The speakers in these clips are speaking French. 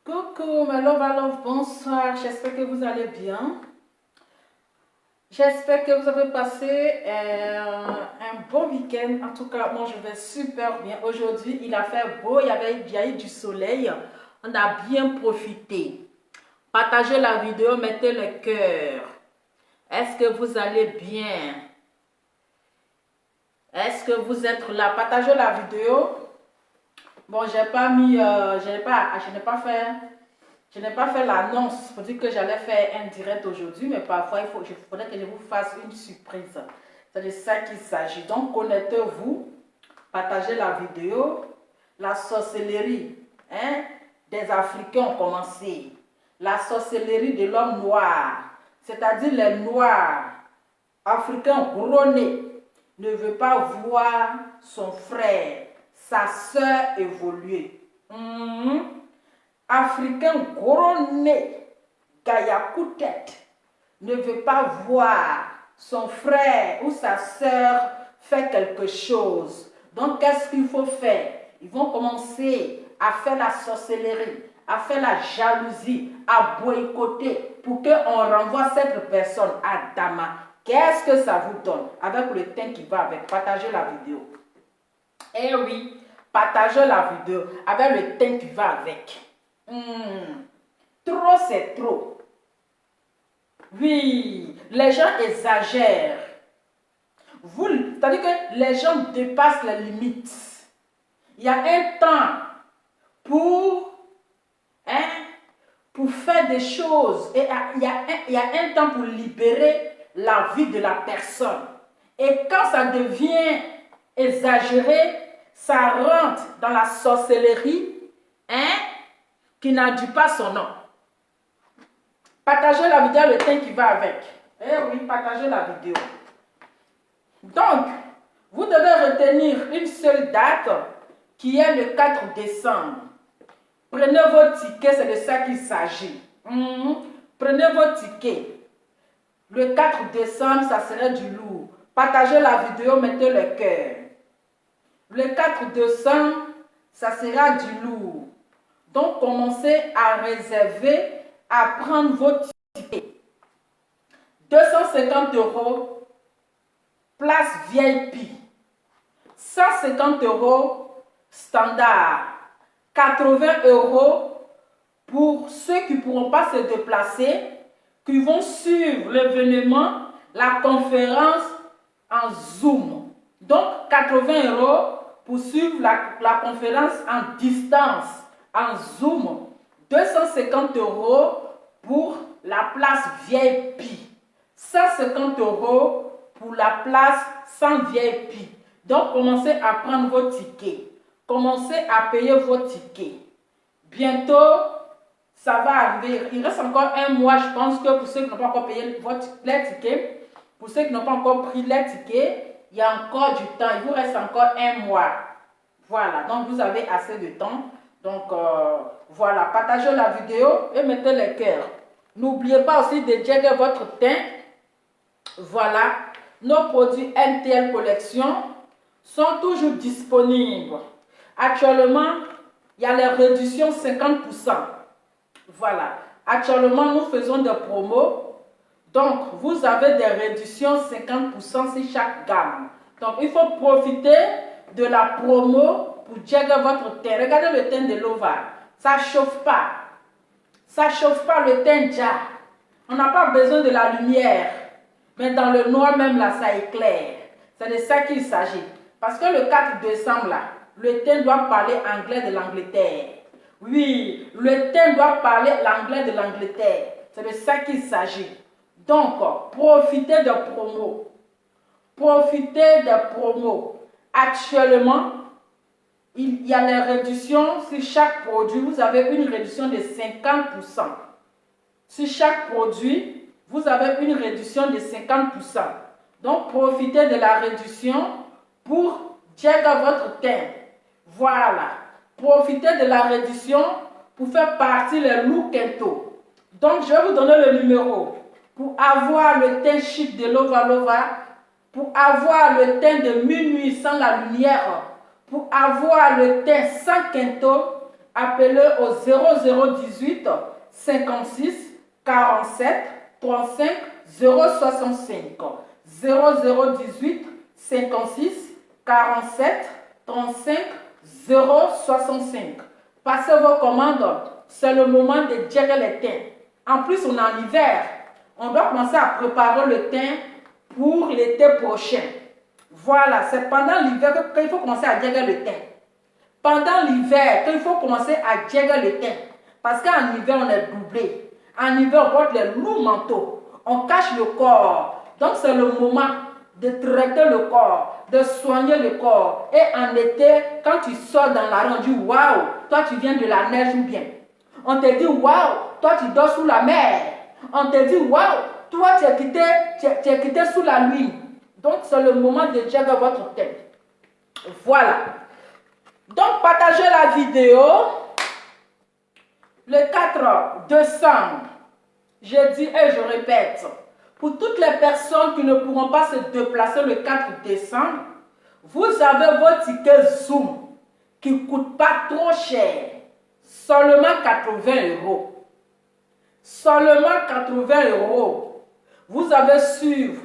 Coucou, my love, bonsoir. J'espère que vous allez bien. J'espère que vous avez passé un bon week-end. En tout cas, moi, je vais super bien. Aujourd'hui, il a fait beau, il y a eu du soleil. On a bien profité. Partagez la vidéo, mettez le cœur. Est-ce que vous allez bien? Est-ce que vous êtes là? Partagez la vidéo. Bon, je n'ai pas fait l'annonce pour dire que j'allais faire un direct aujourd'hui, mais parfois il faudrait que je vous fasse une surprise. C'est de ça qu'il s'agit. Donc, connectez-vous, partagez la vidéo. La sorcellerie des Africains ont commencé. La sorcellerie de l'homme noir, c'est-à-dire les noirs africains gros nez, ne veut pas voir son frère, sa soeur évoluer. Africain gros nez, gaillard coup de tête, ne veut pas voir son frère ou sa soeur faire quelque chose. Donc, qu'est-ce qu'il faut faire? Ils vont commencer à faire la sorcellerie, à faire la jalousie, à boycotter pour qu'on renvoie cette personne à Dama. Qu'est-ce que ça vous donne? Avec le thème qui va avec, partagez la vidéo. Eh oui, partagez la vidéo avec le thème qui va avec. Trop, c'est trop. Oui, les gens exagèrent. C'est-à-dire que les gens dépassent les limites. Il y a un temps pour faire des choses. Et il y a un temps pour libérer la vie de la personne. Et quand ça devient exagéré, ça rentre dans la sorcellerie, qui n'a dit pas son nom. Partagez la vidéo, le thème qui va avec. Eh oui, partagez la vidéo. Donc, vous devez retenir une seule date qui est le 4 décembre. Prenez vos tickets, c'est de ça qu'il s'agit. Prenez vos tickets. Le 4 décembre, ça serait du lourd. Partagez la vidéo, mettez le cœur. Le 4 décembre, ça sera du lourd. Donc, commencez à réserver, à prendre vos tickets. 250 €, place VIP. 150 € standard. 80 € pour ceux qui ne pourront pas se déplacer, qui vont suivre l'événement, la conférence en Zoom. Donc, 80 € pour suivre la conférence en distance, en Zoom. 250 € pour la place VIP. 150 € pour la place sans VIP. Donc, commencez à prendre vos tickets. Commencez à payer vos tickets. Bientôt, ça va arriver. Il reste encore un mois, je pense que pour ceux qui n'ont pas encore payé les tickets, pour ceux qui n'ont pas encore pris les tickets, il y a encore du temps. Il vous reste encore un mois. Voilà, donc vous avez assez de temps. Donc, voilà, partagez la vidéo et mettez les cœurs. N'oubliez pas aussi de checker votre teint. Voilà, nos produits NTL Collection sont toujours disponibles. Actuellement, il y a les réductions 50%. Voilà, actuellement, nous faisons des promos. Donc, vous avez des réductions 50% sur chaque gamme. Donc, il faut profiter de la promo pour checker votre teint. Regardez le teint de Lova. Ça ne chauffe pas. Ça ne chauffe pas le teint déjà. On n'a pas besoin de la lumière. Mais dans le noir même là, ça éclaire. C'est de ça qu'il s'agit. Parce que le 4 décembre là, le teint doit parler anglais de l'Angleterre. Oui, le teint doit parler l'anglais de l'Angleterre. C'est de ça qu'il s'agit. Donc, profitez de promos. Profitez des promos. Actuellement, il y a les réductions sur chaque produit. Vous avez une réduction de 50%. Sur chaque produit, vous avez une réduction de 50%. Donc, profitez de la réduction pour checker votre teint. Voilà. Profitez de la réduction pour faire partie les look Kento. Donc, je vais vous donner le numéro pour avoir le teint chic de Lova Lova, pour avoir le teint de minuit sans la lumière, pour avoir le teint sans Kento, appelez au 0018 56 47 35 065. 0018 56 47 35 065. Passez vos commandes, c'est le moment de gérer les thym. En plus, on est en hiver. On doit commencer à préparer le thym pour l'été prochain. Voilà, c'est pendant l'hiver qu'il faut commencer à gérer le thym. Pendant l'hiver, qu'il faut commencer à gérer le thym. Parce qu'en hiver, on est doublé. En hiver, on porte les lourds manteaux. On cache le corps. Donc, c'est le moment de traiter le corps, de soigner le corps. Et en été, quand tu sors dans la rue, on dit waouh, toi tu viens de la neige ou bien. On te dit waouh, toi tu dors sous la mer. On te dit waouh, toi tu es quitté sous la lune. Donc, c'est le moment de gérer votre tête. Voilà. Donc, partagez la vidéo. Le 4 décembre, je dis et je répète, pour toutes les personnes qui ne pourront pas se déplacer le 4 décembre, vous avez vos tickets Zoom qui ne coûtent pas trop cher. Seulement 80 €. Seulement 80 €. Vous allez suivre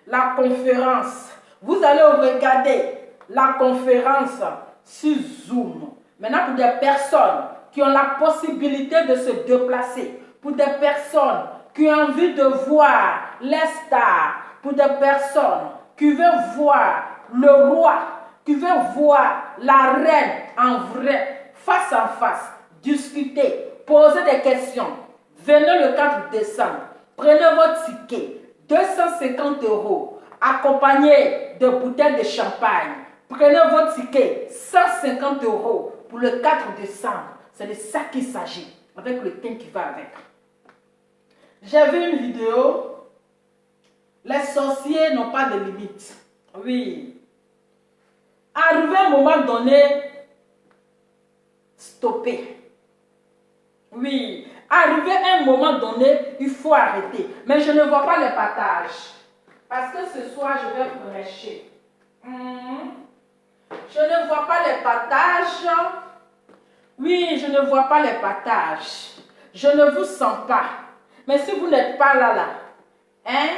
la conférence. Vous allez regarder la conférence sur Zoom. Maintenant, pour des personnes qui ont la possibilité de se déplacer, pour des personnes qui ont envie de voir les stars, pour des personnes qui veulent voir le roi, qui veulent voir la reine en vrai, face à face, discuter, poser des questions. Venez le 4 décembre, prenez votre ticket, 250 €, accompagné de bouteilles de champagne. Prenez votre ticket, 150 € pour le 4 décembre. C'est de ça qu'il s'agit, avec le thème qui va avec. J'ai vu une vidéo, les sorciers n'ont pas de limite. Oui. Arrivé à un moment donné, stopper. Oui. Arrivé à un moment donné, il faut arrêter. Mais je ne vois pas les partages. Parce que ce soir, je vais prêcher. Je ne vois pas les partages. Oui, je ne vois pas les partages. Je ne vous sens pas. Mais si vous n'êtes pas là, hein?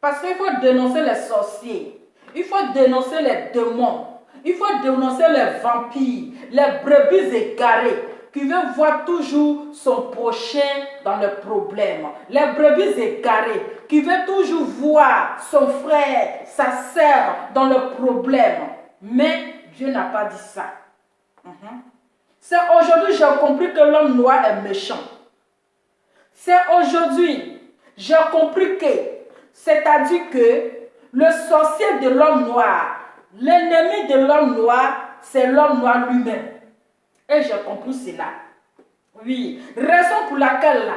Parce qu'il faut dénoncer les sorciers. Il faut dénoncer les démons. Il faut dénoncer les vampires, les brebis égarées qui veulent voir toujours son prochain dans le problème. Les brebis égarées qui veulent toujours voir son frère, sa sœur dans le problème. Mais Dieu n'a pas dit ça. C'est aujourd'hui que j'ai compris que l'homme noir est méchant. C'est aujourd'hui j'ai compris que, c'est-à-dire que le sorcier de l'homme noir, l'ennemi de l'homme noir, c'est l'homme noir lui-même. Et j'ai compris cela. Oui, raison pour laquelle là,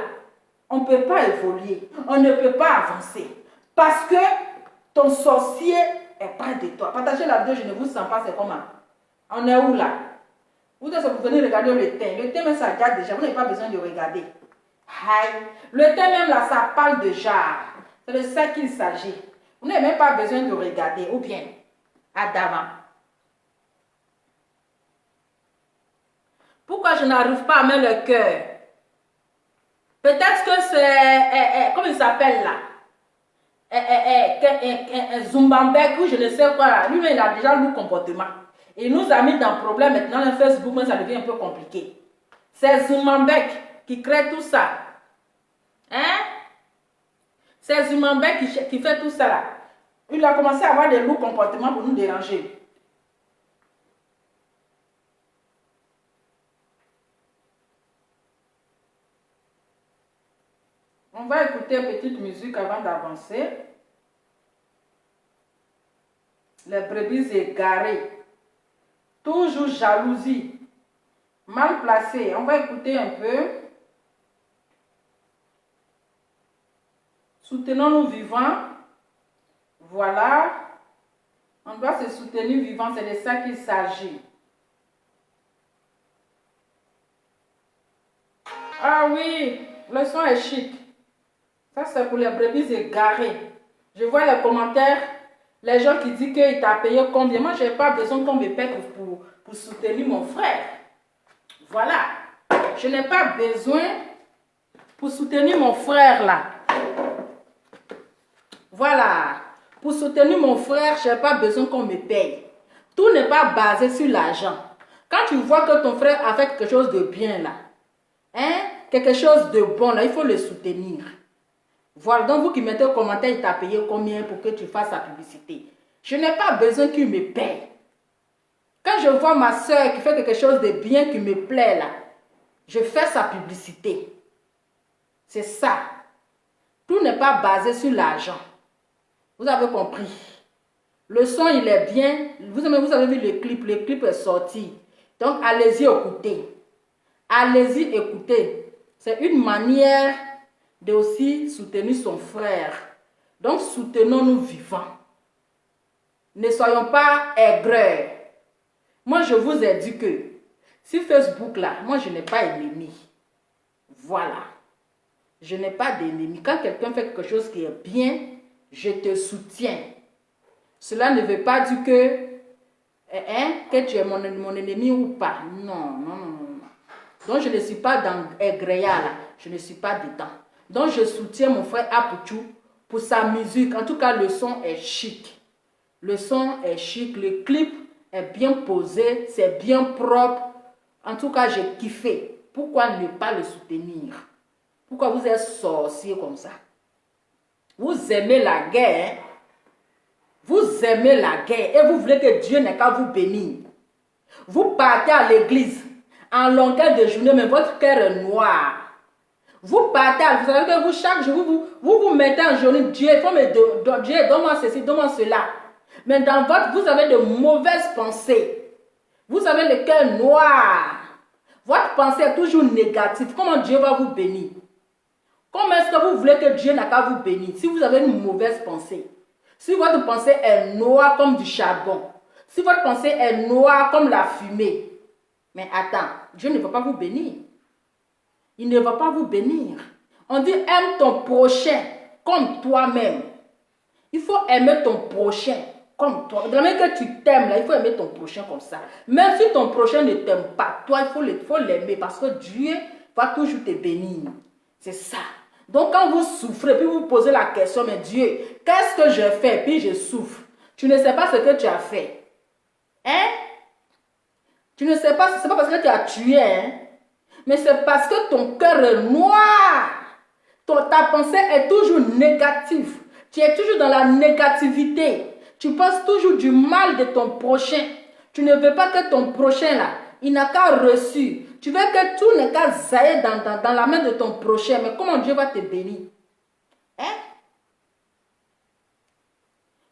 on ne peut pas évoluer, on ne peut pas avancer. Parce que ton sorcier est près de toi. Partagez la vidéo, je ne vous sens pas, c'est comment? On est où là? Vous venez regarder le thème. Le thème, ça regarde déjà, vous n'avez pas besoin de regarder. Aïe. Le thème même là, ça parle de jarre. C'est de ça qu'il s'agit. Vous n'avez même pas besoin de regarder. Ou bien, Adama. Pourquoi je n'arrive pas à mettre le cœur? Peut-être que c'est... comment il s'appelle là? Zumbambek ou je ne sais quoi là. Lui, il a déjà le comportement. Il nous a mis dans le problème. Maintenant, le Facebook, mais ça devient un peu compliqué. C'est Zumbambek qui crée tout ça. Hein? C'est Zumbambek qui fait tout ça là. Il a commencé à avoir des lourds comportements pour nous déranger. On va écouter une petite musique avant d'avancer. Les brebis égarées. Toujours jalousie. Mal placée. On va écouter un peu. Soutenons-nous vivants. Voilà. On doit se soutenir vivants. C'est de ça qu'il s'agit. Ah oui, le son est chic. Ça, c'est pour les brebis égarées. Je vois les commentaires, les gens qui disent qu'il t'a payé combien. Moi, je n'ai pas besoin qu'on me paie pour soutenir mon frère. Voilà. Je n'ai pas besoin pour soutenir mon frère là. Voilà. Pour soutenir mon frère, je n'ai pas besoin qu'on me paye. Tout n'est pas basé sur l'argent. Quand tu vois que ton frère a fait quelque chose de bien là, hein, quelque chose de bon là, il faut le soutenir. Voilà, donc vous qui mettez au commentaire, il t'a payé combien pour que tu fasses sa publicité. Je n'ai pas besoin qu'il me paye. Quand je vois ma soeur qui fait quelque chose de bien qui me plaît là, je fais sa publicité. C'est ça. Tout n'est pas basé sur l'argent. Vous avez compris. Le son, il est bien. Vous avez vu le clip est sorti. Donc, allez-y écouter. Allez-y écouter. C'est une manière de aussi soutenir son frère. Donc, soutenons-nous vivants. Ne soyons pas aigreurs. Moi, je vous ai dit que sur Facebook, là, moi, je n'ai pas d'ennemi. Voilà. Je n'ai pas d'ennemi. Quand quelqu'un fait quelque chose qui est bien, je te soutiens. Cela ne veut pas dire que tu es mon ennemi ou pas. Non, non, non, non. Donc, je ne suis pas dans Egreya, là. Je ne suis pas dedans. Donc, je soutiens mon frère Apouchou pour sa musique. En tout cas, le son est chic. Le son est chic. Le clip est bien posé. C'est bien propre. En tout cas, j'ai kiffé. Pourquoi ne pas le soutenir? Pourquoi vous êtes sorcier comme ça? Vous aimez la guerre. Vous aimez la guerre et vous voulez que Dieu n'ait qu'à vous bénir. Vous partez à l'église en longueur de journée, mais votre cœur est noir. Vous partez, vous savez que vous, chaque jour, vous mettez en journée, Dieu, il faut me Dieu, donne-moi ceci, donne-moi cela. Mais dans votre, vous avez de mauvaises pensées. Vous avez le cœur noir. Votre pensée est toujours négative. Comment Dieu va vous bénir? Comment est-ce que vous voulez que Dieu n'a qu'à vous bénir si vous avez une mauvaise pensée? Si votre pensée est noire comme du charbon, si votre pensée est noire comme la fumée, mais attends, Dieu ne va pas vous bénir. Il ne va pas vous bénir. On dit aime ton prochain comme toi-même. Il faut aimer ton prochain comme toi. De la même que tu t'aimes, là, il faut aimer ton prochain comme ça. Même si ton prochain ne t'aime pas, toi, il faut l'aimer parce que Dieu va toujours te bénir. C'est ça. Donc, quand vous souffrez, puis vous posez la question, mais Dieu, qu'est-ce que je fais? Puis je souffre. Tu ne sais pas ce que tu as fait. Hein? Tu ne sais pas, c'est pas parce que tu as tué, hein? Mais c'est parce que ton cœur est noir. Ta pensée est toujours négative. Tu es toujours dans la négativité. Tu penses toujours du mal de ton prochain. Tu ne veux pas que ton prochain, là, il n'a qu'à reçu. Tu veux que tout n'est qu'à zaïr dans la main de ton prochain. Mais comment Dieu va te bénir? Hein?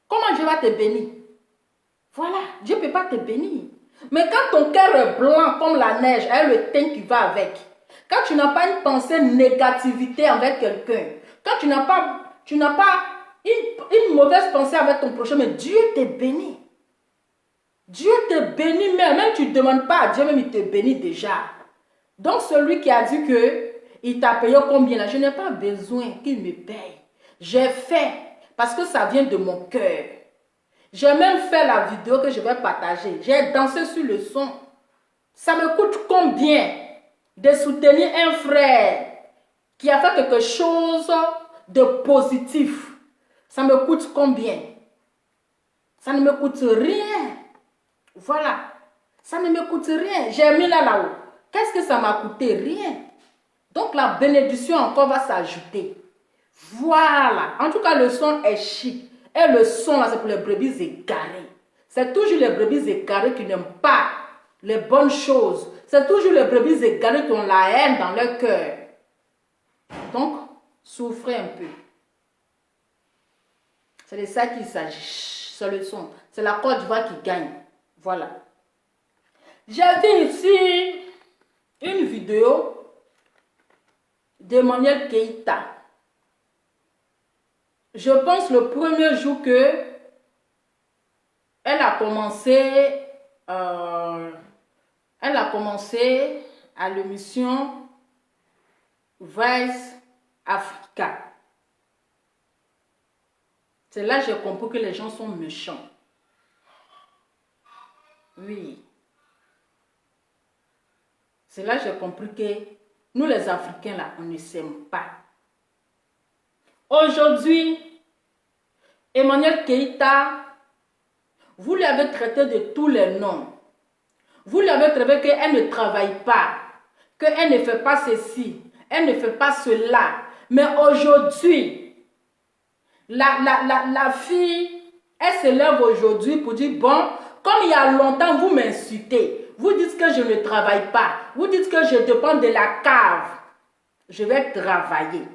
Comment Dieu va te bénir? Voilà, Dieu ne peut pas te bénir. Mais quand ton cœur est blanc comme la neige, avec le teint qui va avec, quand tu n'as pas une pensée négativité avec quelqu'un, quand tu n'as pas une mauvaise pensée avec ton prochain, mais Dieu te bénit. Dieu te bénit même tu ne demandes pas à Dieu, même il te bénit déjà. Donc celui qui a dit que il t'a payé combien là, je n'ai pas besoin qu'il me paye. J'ai fait parce que ça vient de mon cœur. J'ai même fait la vidéo que je vais partager. J'ai dansé sur le son. Ça me coûte combien de soutenir un frère qui a fait quelque chose de positif? Ça me coûte combien? Ça ne me coûte rien. Voilà. Ça ne me coûte rien. J'ai mis là-haut. Qu'est-ce que ça m'a coûté? Rien. Donc la bénédiction encore va s'ajouter. Voilà. En tout cas, le son est chic. Et le son là, c'est pour les brebis égarées. C'est toujours les brebis égarées qui n'aiment pas les bonnes choses. C'est toujours les brebis égarées qui ont la haine dans leur cœur. Donc, souffrez un peu. C'est de ça qu'il s'agit. C'est le son. C'est la Côte d'Ivoire qui gagne. Voilà. J'ai vu ici une vidéo d'Emmanuel Keïta. Je pense le premier jour que elle a commencé à l'émission Vice Africa. C'est là que j'ai compris que les gens sont méchants. Oui. C'est là que j'ai compris que nous les Africains là, on ne s'aime pas. Aujourd'hui, Emmanuel Keïta, vous lui avez traité de tous les noms. Vous lui avez traité qu'elle ne travaille pas, qu'elle ne fait pas ceci, elle ne fait pas cela. Mais aujourd'hui, la fille, elle se lève aujourd'hui pour dire, bon, comme il y a longtemps, vous m'insultez. Vous dites que je ne travaille pas. Vous dites que je dépends de la cave. Je vais travailler.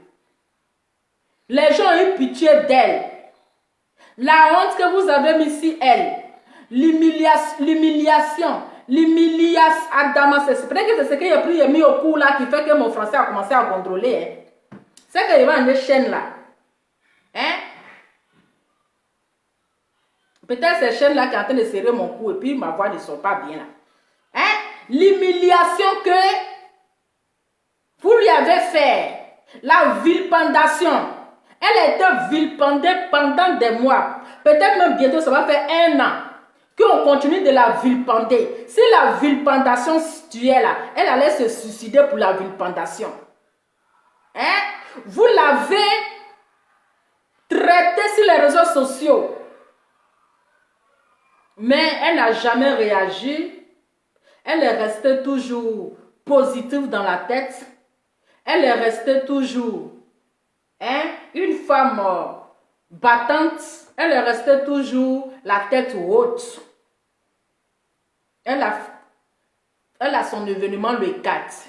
Les gens ont eu pitié d'elle. La honte que vous avez mise sur elle. L'humiliation. Adama, c'est peut-être que c'est ce que j'ai mis au cours là qui fait que mon français a commencé à contrôler. Hein. C'est qu'il y a une chaîne là. Hein? Peut-être ces chaînes là qui sont en train de serrer mon cou et puis ma voix ne sort pas bien là. Hein? L'humiliation que vous lui avez fait. La vilipendation. Elle a été vilipendée pendant des mois. Peut-être même bientôt, ça va faire 1 an qu'on continue de la vilipender. Si la vilipendation tuait là, elle allait se suicider pour la vilipendation. Hein? Vous l'avez traitée sur les réseaux sociaux. Mais elle n'a jamais réagi. Elle est restée toujours positive dans la tête. Elle est restée toujours une femme battante. Elle est restée toujours la tête haute. Elle a son événement le 4.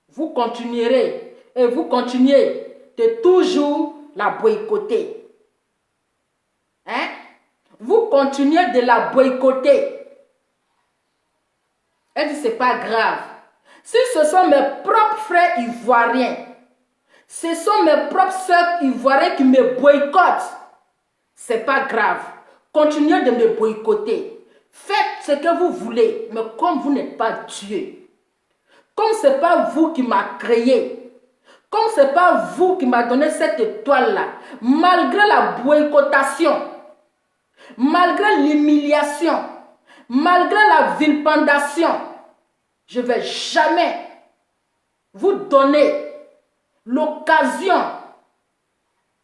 Vous continuerez et vous continuez de toujours la boycotter. Hein? Vous continuez de la boycotter. Elle dit, c'est pas grave. Si ce sont mes propres frères ivoiriens, ce sont mes propres soeurs ivoiriennes qui me boycottent, c'est pas grave. Continuez de me boycotter. Faites ce que vous voulez, mais comme vous n'êtes pas Dieu, comme ce n'est pas vous qui m'avez créé, comme ce n'est pas vous qui m'avez donné cette étoile-là, malgré la boycottation, malgré l'humiliation, malgré la vilipendation, je ne vais jamais vous donner l'occasion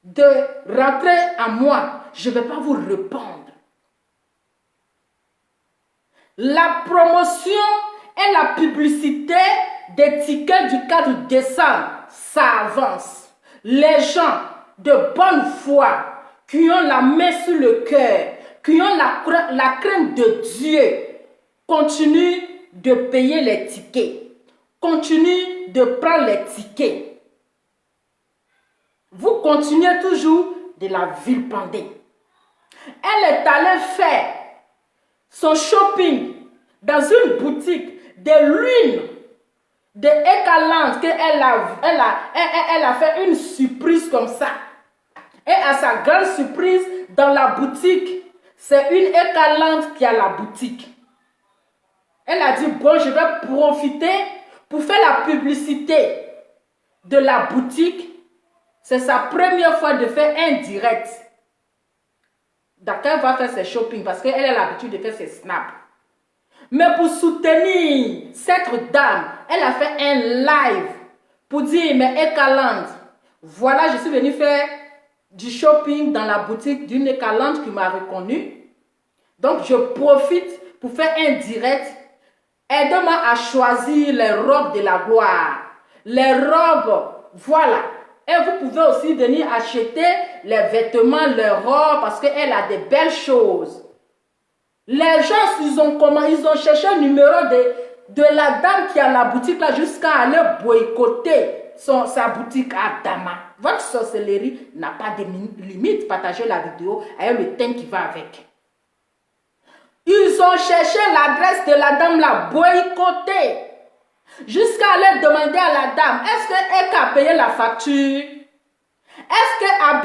de rentrer à moi. Je ne vais pas vous répondre. La promotion et la publicité des tickets du 4 décembre, ça avance. Les gens de bonne foi qui ont la main sur le cœur, qui ont la crainte de Dieu, continuent de payer les tickets, continuent de prendre les tickets. Vous continuez toujours de la vilipender. Elle est allée faire son shopping dans une boutique de l'huile de Ekaland qu'elle a fait une surprise comme ça. Et à sa grande surprise, dans la boutique, c'est une Ekaland qui a la boutique. Elle a dit, bon, je vais profiter pour faire la publicité de la boutique. C'est sa première fois de faire un direct. D'accord, elle va faire ses shopping parce qu'elle a l'habitude de faire ses snaps. Mais pour soutenir cette dame, elle a fait un live pour dire, mais Ekaland, voilà, je suis venue faire du shopping dans la boutique d'une Ekaland qui m'a reconnu. Donc, je profite pour faire un direct. Aide-moi à choisir les robes de la gloire. Les robes, voilà. Et vous pouvez aussi venir acheter les vêtements, les robes, parce qu'elle a de belles choses. Les gens, ils ont cherché le numéro de la dame qui a la boutique là jusqu'à aller boycotter sa boutique à Dama. Votre sorcellerie n'a pas de limite. Partagez la vidéo avec le thème qui va avec. Ils ont cherché l'adresse de la dame là, boycottée. Jusqu'à aller demander à la dame, est-ce qu'elle a payé la facture? Est-ce que la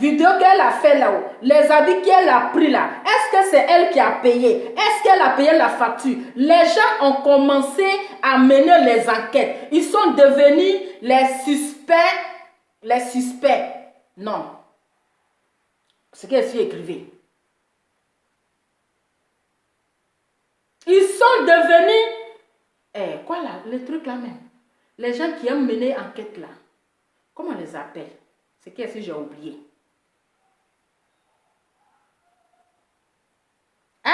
vidéo qu'elle a fait là-haut, les habits qu'elle a pris là, est-ce que c'est elle qui a payé? Est-ce qu'elle a payé la facture? Les gens ont commencé à mener les enquêtes. Ils sont devenus les suspects. Les suspects. Non. C'est qu'elle s'y écrivait. Ils sont devenus Quoi là, le truc là même. Les gens qui aiment mener enquête là. Comment on les appelle? C'est qu'est-ce que j'ai oublié? Hein?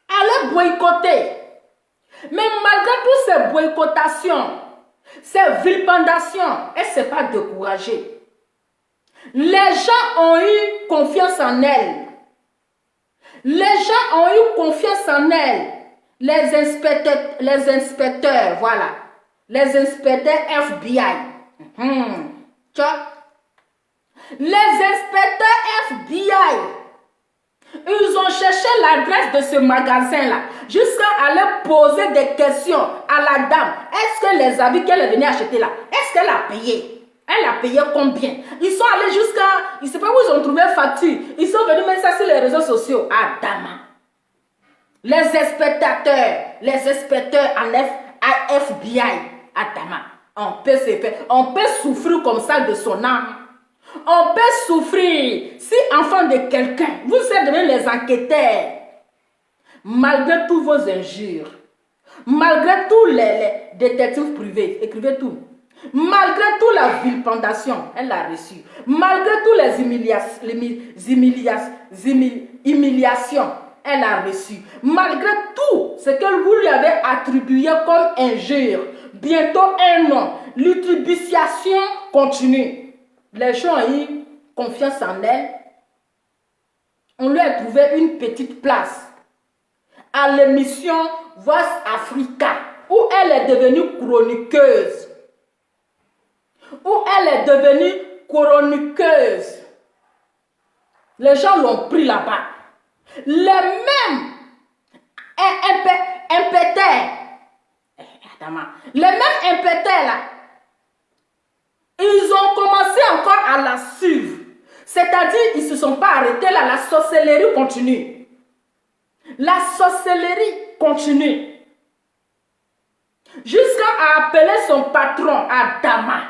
Allez boycotter. Mais malgré toutes ces boycottations, ces vilipendations, elle ne s'est pas découragée. Les gens ont eu confiance en elle. Les gens ont eu confiance en elle. Les inspecteurs, voilà. Les inspecteurs FBI. Tu vois? Les inspecteurs FBI. Ils ont cherché l'adresse de ce magasin-là jusqu'à aller poser des questions à la dame. Est-ce que les habits qu'elle est venue acheter là, est-ce qu'elle a payé? Elle a payé combien? Ils sont allés jusqu'à... Je ne sais pas où ils ont trouvé facture. Ils sont venus mettre ça sur les réseaux sociaux. Ah, dame. Les inspecteurs en FBI. Ah, dame. On peut souffrir comme ça de son âme. On peut souffrir si enfant de quelqu'un, vous êtes devenus les enquêteurs. Malgré tous vos injures, malgré tous les détectives privés, écrivez tout. Malgré toute la vilipendation, elle l'a reçu. Malgré toutes les humiliations, elle l'a reçu. Malgré tout ce que vous lui avez attribué comme injure, bientôt un an, l'utilisation continue. Les gens ont eu confiance en elle. On lui a trouvé une petite place à l'émission Voice Africa, où elle est devenue chroniqueuse. Les gens l'ont pris là-bas. Les mêmes impéteurs là, ils ont commencé encore à la suivre. C'est-à-dire, ils ne se sont pas arrêtés là. La sorcellerie continue. La sorcellerie continue. Jusqu'à appeler son patron à Dama.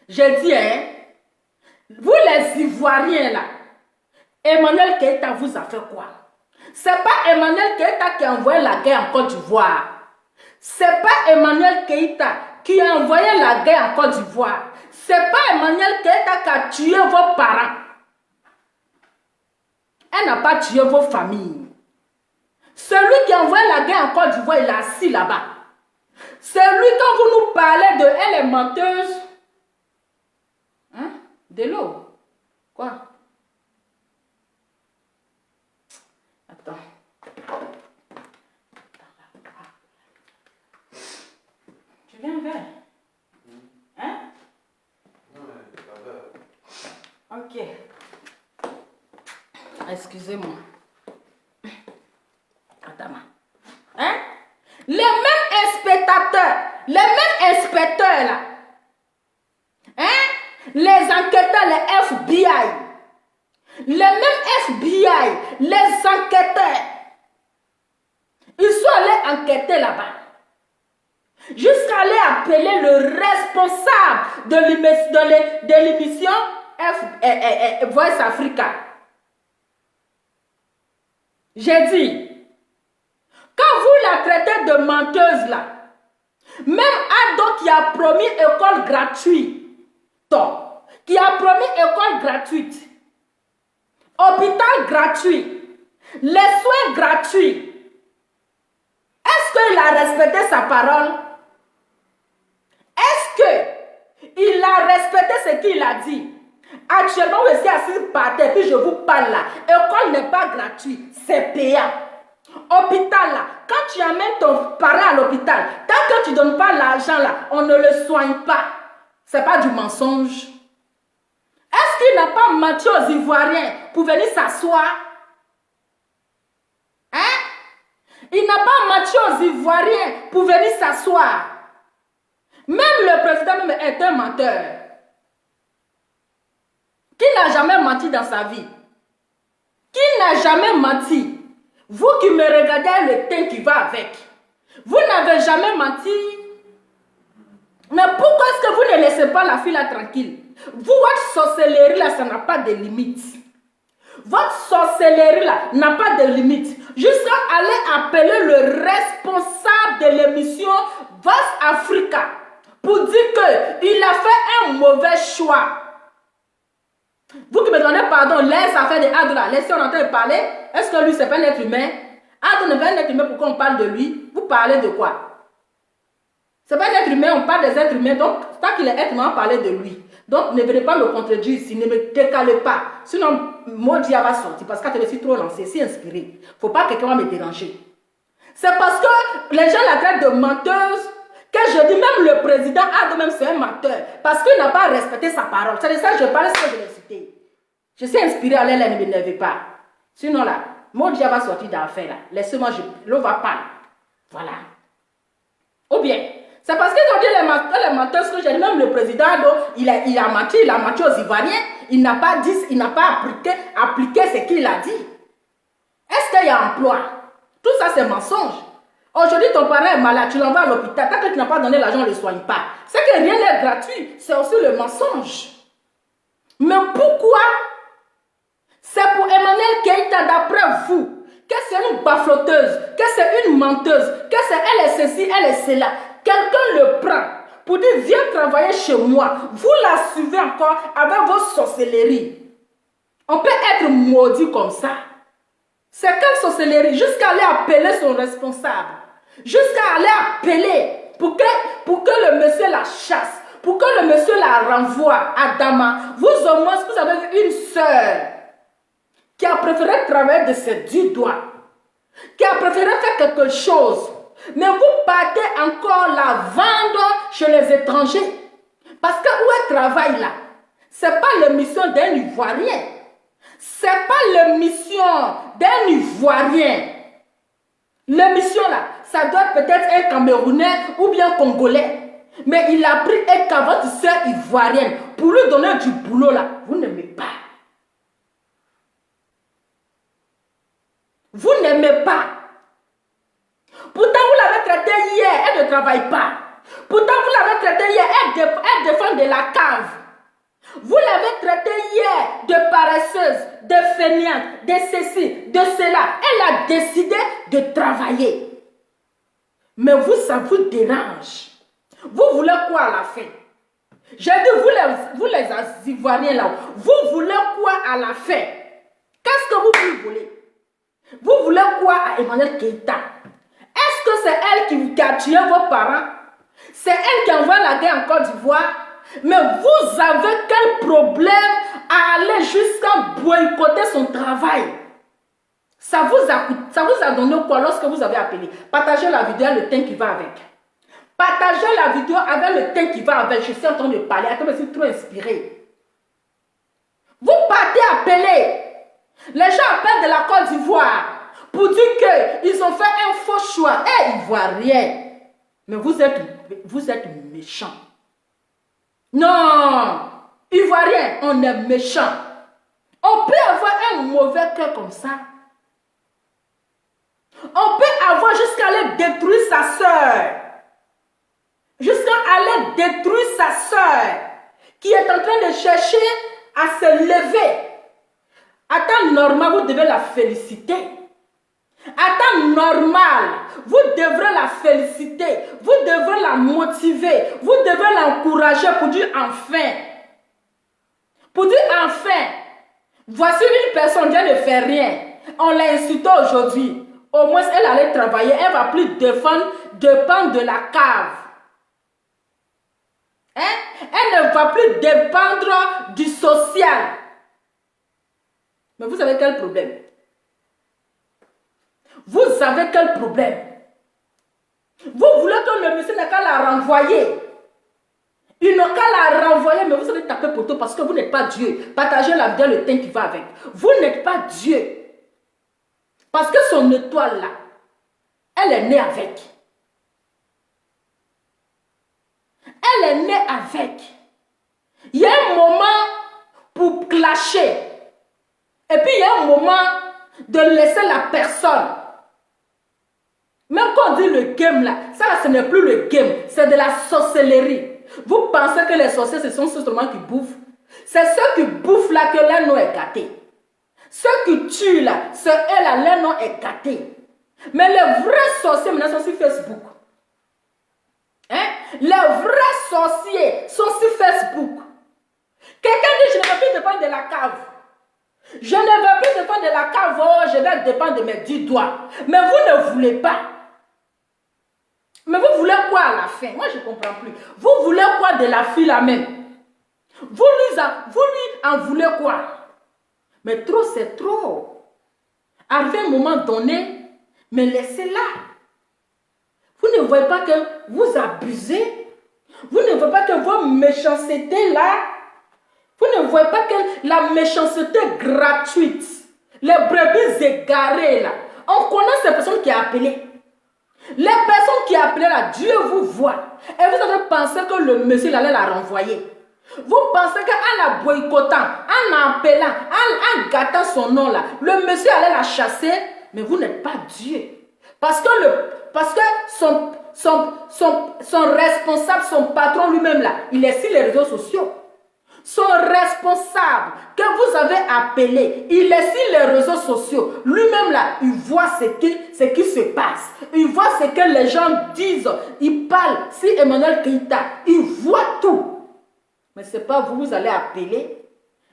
J'ai dit, hein, vous les Ivoiriens là, Emmanuel Keïta vous a fait quoi? C'est pas Emmanuel Keïta qui a envoyé la guerre en Côte d'Ivoire. C'est pas Emmanuel Keïta qui a envoyé la guerre en Côte d'Ivoire. C'est pas Emmanuel Keïta qui a tué vos parents. Elle n'a pas tué vos familles. Celui qui a envoyé la guerre en Côte d'Ivoire, il est assis là-bas. C'est lui, quand vous nous parlez de elle est menteuse. Hein? De l'eau. Quoi? Attends. Tu viens vers? Hein? Ok. Excusez-moi. Attends. Hein? Les mêmes inspecteurs là. Hein? Les enquêteurs, les FBI. Les mêmes FBI, les enquêteurs. Ils sont allés enquêter là-bas. Jusqu'à aller appeler le responsable de l'émission Voice Africa. J'ai dit, quand vous la traitez de menteuse là, même Ado qui a promis école gratuite, hôpital gratuit, les soins gratuits, est-ce qu'il a respecté sa parole? Est-ce qu'il a respecté ce qu'il a dit? Actuellement, je suis assis par terre, puis je vous parle là. École n'est pas gratuite, c'est payant. Hôpital là, quand tu amènes ton parent à l'hôpital, tant que tu ne donnes pas l'argent là, on ne le soigne pas. Ce n'est pas du mensonge. Est-ce qu'il n'a pas menti aux Ivoiriens pour venir s'asseoir? Hein? Il n'a pas menti aux Ivoiriens pour venir s'asseoir. Même le président même est un menteur. Qui n'a jamais menti dans sa vie? Qui n'a jamais menti? Vous qui me regardez le teint qui va avec, vous n'avez jamais menti. Mais pourquoi est-ce que vous ne laissez pas la fille là tranquille? Vous, votre sorcellerie là, ça n'a pas de limite. Votre sorcellerie là n'a pas de limite. Jusqu'à aller appeler le responsable de l'émission Voice Africa pour dire qu'il a fait un mauvais choix. Vous qui me donnez pardon, laisse affaire de Ado là, laissez on entend parler. Est-ce que lui c'est pas un être humain? Ado n'est pas un être humain, pourquoi on parle de lui? Vous parlez de quoi? C'est pas un être humain, on parle des êtres humains, donc tant qu'il est être humain, on parle de lui. Donc ne venez pas me contredire ici, ne me décalez pas. Sinon, mon dia va sortir parce que je suis trop lancé, si inspiré. Faut pas que quelqu'un va me déranger. C'est parce que les gens la traitent de menteuse que je dis même le président Ado même c'est un menteur. Parce qu'il n'a pas respecté sa parole. C'est de ça que je parle, ce que je l'ai cité. Je suis inspiré, allez, ne m'énervez pas. Sinon là, mon dia va sortir d'affaire là. Laissez-moi, l'eau va pas. Voilà. Ou bien, c'est parce qu'ils ont dit les menteurs, ce que j'ai dit, même le président, il a menti aux Ivoiriens, il n'a pas dit, il n'a pas appliqué ce qu'il a dit. Est-ce qu'il y a emploi? Tout ça, c'est mensonge. Aujourd'hui, ton parent est malade, tu l'envoies à l'hôpital, tant que tu n'as pas donné l'argent, on ne le soigne pas. C'est que rien n'est gratuit, c'est aussi le mensonge. Mais pourquoi? C'est pour Emmanuel Keïta, d'après vous, que c'est une bafloteuse, que c'est une menteuse, que c'est elle est ceci, elle est cela. Quelqu'un le prend pour dire viens travailler chez moi. Vous la suivez encore avec vos sorcelleries. On peut être maudit comme ça. C'est quelle sorcellerie? Jusqu'à aller appeler son responsable. Jusqu'à aller appeler pour que le monsieur la chasse. Pour que le monsieur la renvoie à Dama. Vous au moins, vous avez une sœur qui a préféré travailler de ses 10 doigts. Qui a préféré faire quelque chose. Mais vous partez encore la vendre chez les étrangers. Parce que où elle travaille là, ce n'est pas la mission d'un Ivoirien. Ce n'est pas la mission d'un Ivoirien. La mission là, ça doit peut-être un Camerounais ou bien Congolais. Mais il a pris un votre sœur ivoirienne pour lui donner du boulot là. Vous n'aimez pas. Vous n'aimez pas. Pourtant, vous l'avez traitée hier, elle ne travaille pas. Pourtant, vous l'avez traitée hier, elle défend de la cave. Vous l'avez traitée hier de paresseuse, de fainéante, de ceci, de cela. Elle a décidé de travailler. Mais vous, ça vous dérange. Vous voulez quoi à la fin? J'ai dit, vous les Ivoiriens là, vous voulez quoi à la fin? Qu'est-ce que vous voulez? Vous voulez quoi à Emmanuel Keïta? Est-ce que c'est elle qui a tué vos parents? C'est elle qui envoie la guerre en Côte d'Ivoire? Mais vous avez quel problème à aller jusqu'à boycotter son travail? Ça vous a donné quoi lorsque vous avez appelé? Partagez la vidéo avec le thème qui va avec. Partagez la vidéo avec le thème qui va avec. Je suis en train de parler. Attends, je suis trop inspirée. Vous partez appeler. Les gens appellent de la Côte d'Ivoire pour dire qu'ils ont fait un faux choix. Et Ivoiriens. Mais vous êtes méchants. Non. Ivoiriens, on est méchants. On peut avoir un mauvais cœur comme ça. On peut avoir jusqu'à aller détruire sa soeur. Jusqu'à aller détruire sa soeur qui est en train de chercher à se lever. À temps normal, vous devez la féliciter. À temps normal, vous devrez la féliciter. Vous devrez la motiver. Vous devrez l'encourager pour dire enfin. Pour dire enfin. Voici une personne qui ne fait rien. On l'a insultée aujourd'hui. Au moins, elle allait travailler. Elle ne va plus dépendre de la cave. Hein? Elle ne va plus dépendre du social. Mais vous savez quel problème? Vous savez quel problème? Vous voulez que le monsieur n'a qu'à la renvoyer. Il n'a qu'à la renvoyer, mais vous allez taper poteau parce que vous n'êtes pas Dieu. Partagez la vidéo, le thème qui va avec. Vous n'êtes pas Dieu. Parce que son étoile là, elle est née avec. Elle est née avec. Il y a un moment pour clasher. Et puis il y a un moment de laisser la personne. Même quand on dit le game là, ça ce n'est plus le game, c'est de la sorcellerie. Vous pensez que les sorciers ce sont ceux seulement qui bouffent? C'est ceux qui bouffent là que leur nom est gâté. Ceux qui tuent là, c'est eux là, leur nom est gâté. Mais les vrais sorciers maintenant sont sur Facebook. Hein? Les vrais sorciers sont sur Facebook. Quelqu'un dit, je ne veux plus dépendre de la cave. Je ne veux plus dépendre de la cave, oh, je vais dépendre de mes 10 doigts. Mais vous ne voulez pas. Mais vous voulez quoi à la fin? Moi, je ne comprends plus. Vous voulez quoi de la fille là même? Vous lui en voulez quoi? Mais trop, c'est trop. Arrivé un moment donné, mais laissez-la. Vous ne voyez pas que vous abusez? Vous ne voyez pas que vos méchancetés là? Vous ne voyez pas que la méchanceté gratuite, les brebis égarées là, on connaît ces personnes qui ont appelé. Les personnes qui ont appelé là, Dieu vous voit. Et vous avez pensé que le monsieur allait la renvoyer. Vous pensez qu'en la boycottant, en appelant, en gâtant son nom là, le monsieur allait la chasser, mais vous n'êtes pas Dieu. Parce que son responsable, son patron lui-même là, il est sur les réseaux sociaux. Son responsable que vous avez appelé, il est sur les réseaux sociaux. Lui-même là, il voit ce qui se passe. Il voit ce que les gens disent. Il parle. Si Emmanuel Keïta, il voit tout. Mais ce n'est pas vous, vous allez appeler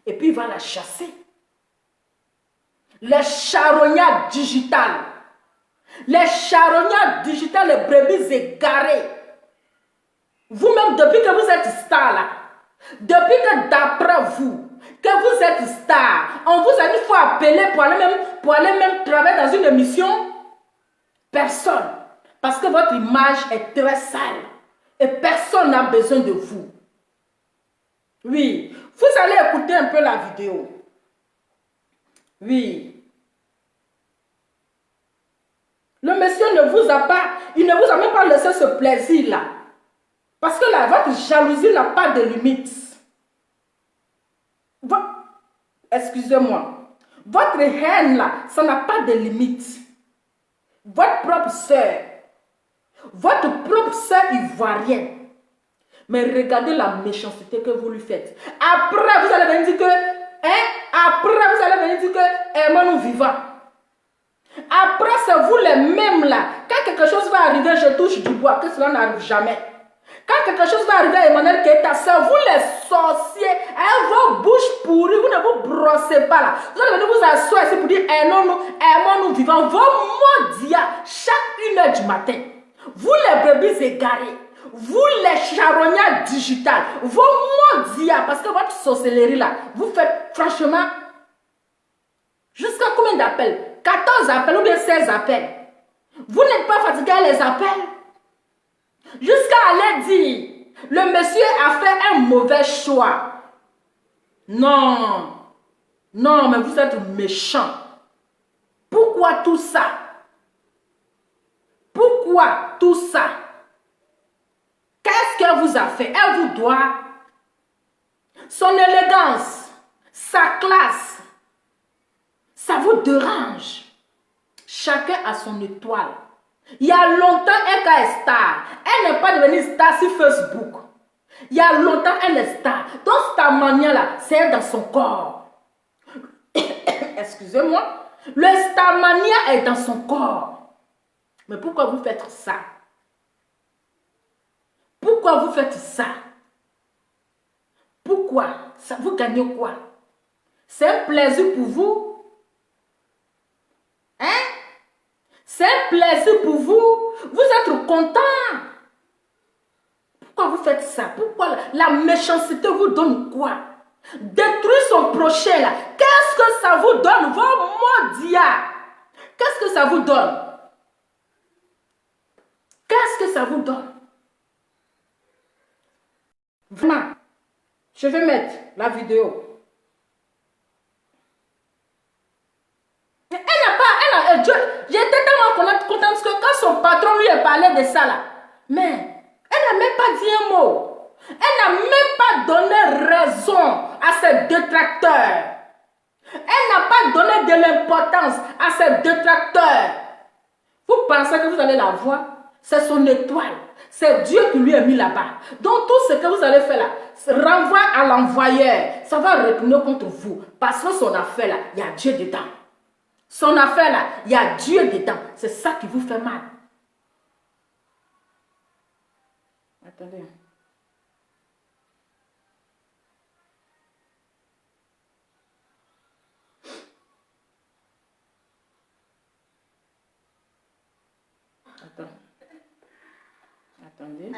et puis il va la chasser. Les charognards digitales. Les charognards digitales, les brebis égarées. Vous-même, depuis que vous êtes star là, depuis que d'après vous, que vous êtes star, on vous a dit qu'il faut appeler pour aller même travailler dans une émission. Personne. Parce que votre image est très sale. Et personne n'a besoin de vous. Oui. Vous allez écouter un peu la vidéo. Oui. Le monsieur ne vous a pas, il ne vous a même pas laissé ce plaisir-là. Parce que là, votre jalousie n'a pas de limite. Excusez-moi. Votre haine là, ça n'a pas de limite. Votre propre soeur ivoirienne. Mais regardez la méchanceté que vous lui faites. Après, vous allez venir dire que, après, vous allez venir dire que, aimons-nous vivants. Après, c'est vous les mêmes là. Quand quelque chose va arriver, je touche du bois, que cela n'arrive jamais. Quand quelque chose va arriver à Emmanuel Keïta, c'est vous les sorciers, vos bouches pourries, vous ne vous brossez pas là. Vous allez venir vous asseoir ici pour dire aimons-nous vivants. Vos maudits, chaque 1h du matin. Vous les brebis égarés, vous les charognards digitales, vos maudits, parce que votre sorcellerie là, vous faites franchement, jusqu'à combien d'appels? 14 appels ou bien 16 appels. Vous n'êtes pas fatigué à les appels? Jusqu'à aller dire, le monsieur a fait un mauvais choix. Non. Non, mais vous êtes méchant. Pourquoi tout ça? Pourquoi tout ça? Qu'est-ce qu'elle vous a fait? Elle vous doit son élégance, sa classe. Ça vous dérange. Chacun a son étoile. Il y a longtemps, elle est star. Elle n'est pas devenue star sur Facebook. Il y a longtemps, elle est star. Donc, cette manière-là, c'est dans son corps. Excusez-moi. Le starmania est dans son corps. Mais pourquoi vous faites ça? Pourquoi vous faites ça? Pourquoi? Ça vous gagnez quoi? C'est un plaisir pour vous? Hein? C'est un plaisir pour vous? Vous êtes content? Pourquoi vous faites ça? Pourquoi la méchanceté vous donne quoi? Détruire son prochain là. Qu'est-ce que ça vous donne? Vos maudits. Qu'est-ce que ça vous donne? Qu'est-ce que ça vous donne? Vraiment. Je vais mettre la vidéo. J'étais tellement contente parce que quand son patron lui a parlé de ça là, mais elle n'a même pas dit un mot. Elle n'a même pas donné raison à ses détracteurs. Elle n'a pas donné de l'importance à ses détracteurs. Vous pensez que vous allez la voir? c'est son étoile. C'est Dieu qui lui a mis là-bas. Donc tout ce que vous allez faire là, renvoie à l'envoyeur. Ça va retourner contre vous. Parce que son affaire là, il y a Dieu dedans. Son affaire là, il y a Dieu dedans. C'est ça qui vous fait mal. Attendez. Attendez.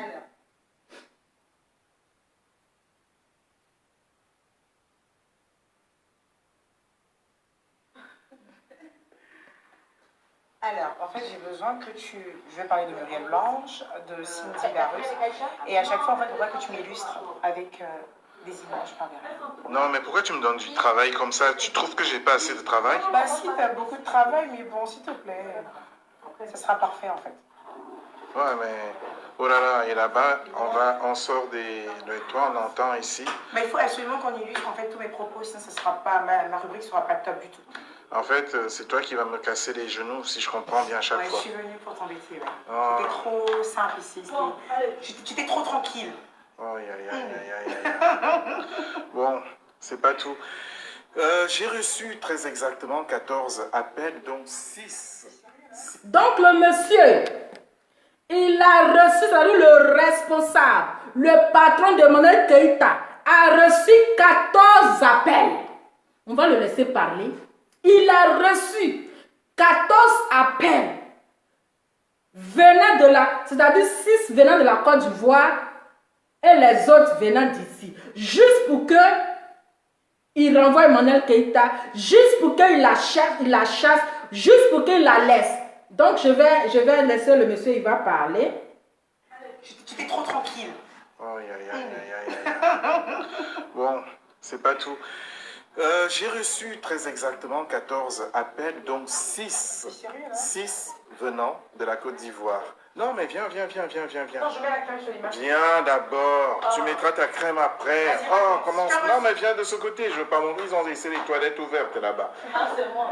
Alors, en fait, j'ai besoin que tu... Je vais parler de Muriel Blanche, de Cindy Garus, et à chaque fois, en fait, on voit que tu m'illustres avec des images par derrière. Non, mais pourquoi tu me donnes du travail comme ça? Tu trouves que j'ai pas assez de travail? Bah si, t'as beaucoup de travail, mais bon, s'il te plaît, ça sera parfait, en fait. Ouais, mais... Oh là là, et là-bas, on sort de toi, on entend ici. Mais il faut absolument qu'on illustre, en fait, tous mes propos, sinon ça sera pas... Ma rubrique sera pas top du tout. En fait, c'est toi qui vas me casser les genoux, si je comprends bien, à chaque fois. Je suis venue pour t'embêter, ouais. Oh. C'était trop simple ici. Tu étais trop tranquille. Oh, aïe, aïe, aïe, aïe, aïe. Bon, c'est pas tout. J'ai reçu très exactement 14 appels, dont 6. Donc le monsieur, il a reçu, c'est-à-dire le responsable, le patron de Manuel Keïta, a reçu 14 appels. On va le laisser parler. Il a reçu 14 appels venant de c'est-à-dire 6 venant de la Côte d'Ivoire et les autres venant d'ici. Juste pour que il renvoie Manuel Keïta, juste pour qu'il la chasse, juste pour qu'il la laisse. Donc je vais laisser le monsieur, il va parler. Tu étais trop tranquille. Oh, aïe, aïe, aïe, aïe, aïe. Bon, c'est pas tout. J'ai reçu très exactement 14 appels, dont 6 venant de la Côte d'Ivoire. Non, mais viens. Non, je mets la crème sur l'image. Viens d'abord, tu mettras ta crème après. Oh, comment... Non, mais viens de ce côté, je veux pas mourir, ils ont laissé les toilettes ouvertes là-bas. C'est moi.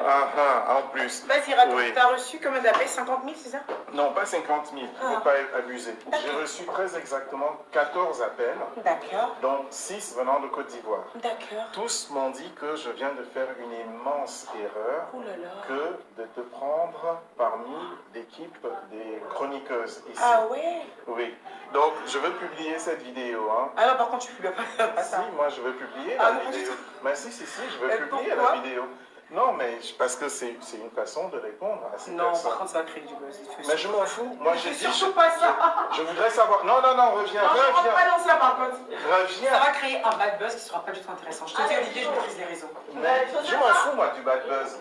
En plus. Vas-y, raconte, Oui. t'as reçu combien d'appels? 50 000, c'est ça? Non, pas 50 000, il ne faut pas abuser. J'ai reçu très exactement 14 appels, D'accord. dont 6 venant de Côte d'Ivoire. D'accord. Tous m'ont dit que je viens de faire une immense erreur, Oh là là. que de te prendre parmi l'équipe des chroniqueuses ici. Ah ouais? Oui. Donc, je veux publier cette vidéo. Hein. Ah non, par contre, tu ne peux pas Si, ça. moi, je veux publier Ah la non, vidéo. Mais si, je veux Mais publier pourquoi? la vidéo. Non, mais parce que c'est une façon de répondre à ces Non, personnes. par contre, ça va créer du buzz. Mais je m'en fous. Moi, j'ai dit... surtout pas ça. Je voudrais savoir... Non, reviens, Non, je ne rentre reviens. pas dans ça, par contre. Reviens. Ça va créer un bad buzz qui ne sera pas du tout intéressant. Je te dis, Olivier, je maîtrise les réseaux. Mais je m'en fous, moi, du bad buzz.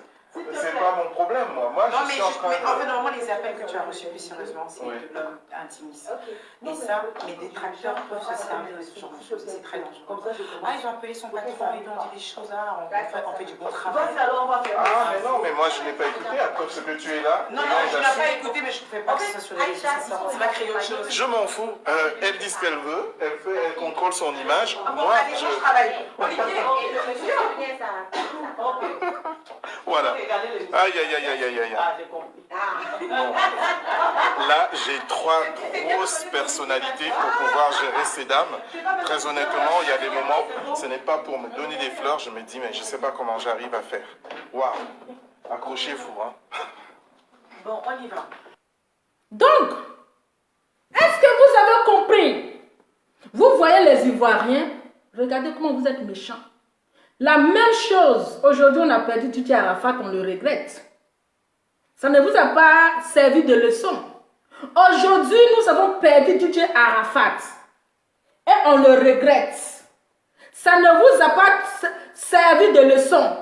C'est pas mon problème, moi. Moi, Non, je mais suis en train en fait, de... normalement, les appels que tu as reçus, plus sérieusement, c'est Oui. de l'homme intimiste. Et ça, les détracteurs peuvent se servir de ce genre de choses. C'est très dangereux. Ah, ils ont appelé son patron, ils lui ont dit des choses. Ah, on fait du bon travail. Ah, mais non, mais moi, je n'ai pas écouté à cause que tu es là. Non, je ne l'ai pas écouté, mais je ne fais pas que ça sur les réseaux. Ça va créer autre chose. Je m'en fous. Elle dit ce qu'elle veut. Elle contrôle son image. Moi, Allez, je travaille. Olivier, Voilà. Aïe, aïe, aïe, aïe, aïe, aïe. Bon. Là, j'ai 3 grosses personnalités pour pouvoir gérer ces dames. Très honnêtement, il y a des moments, ce n'est pas pour me donner des fleurs, je me dis, mais je ne sais pas comment j'arrive à faire. Waouh. Accrochez-vous, hein. Bon, on y va. Donc, est-ce que vous avez compris? Vous voyez les Ivoiriens, regardez comment vous êtes méchants. La même chose, aujourd'hui on a perdu Titi Arafat, on le regrette. Ça ne vous a pas servi de leçon. Aujourd'hui, nous avons perdu Titi Arafat et on le regrette. Ça ne vous a pas servi de leçon.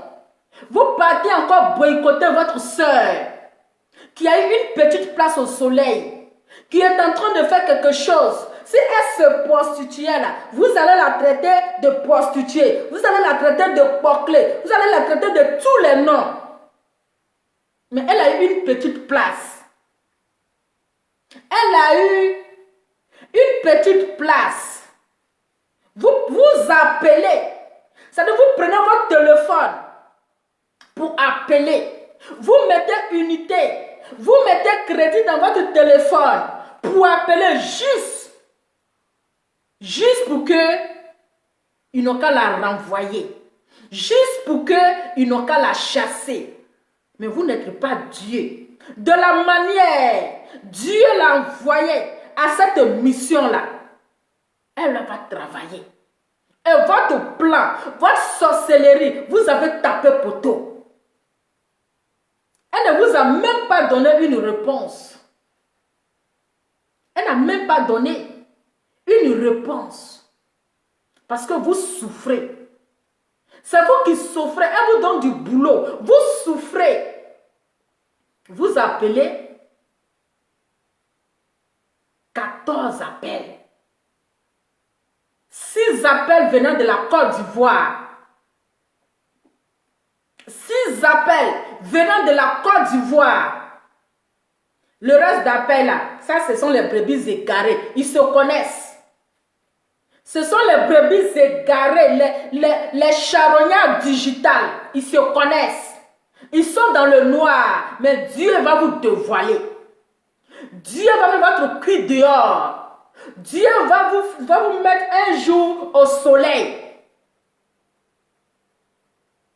Vous partez encore boycotter votre soeur qui a eu une petite place au soleil, qui est en train de faire quelque chose. Si elle se prostituait là, vous allez la traiter de prostituée, vous allez la traiter de poclée, vous allez la traiter de tous les noms. Mais elle a eu une petite place. Elle a eu une petite place. Vous appelez. C'est-à-dire vous prenez votre téléphone pour appeler. Vous mettez unité. Vous mettez crédit dans votre téléphone pour appeler juste pour que ils n'ont qu'à la renvoyer. Juste pour qu'ils n'ont qu'à la chasser. Mais vous n'êtes pas Dieu. De la manière Dieu l'a envoyé à cette mission-là, elle va travailler. Et votre plan, votre sorcellerie, vous avez tapé poteau. Elle ne vous a même pas donné une réponse. Elle n'a même pas donné une réponse. Parce que vous souffrez. C'est vous qui souffrez. Elle vous donne du boulot. Vous souffrez. Vous appelez 14 appels. 6 appels venant de la Côte d'Ivoire. 6 appels venant de la Côte d'Ivoire. Le reste d'appels là, ça ce sont les brebis égarées. Ils se connaissent. Ce sont les brebis égarées, les charognards digitales. Ils se connaissent. Ils sont dans le noir, mais Dieu va vous dévoiler. Dieu va mettre votre cri dehors. Dieu va vous mettre un jour au soleil.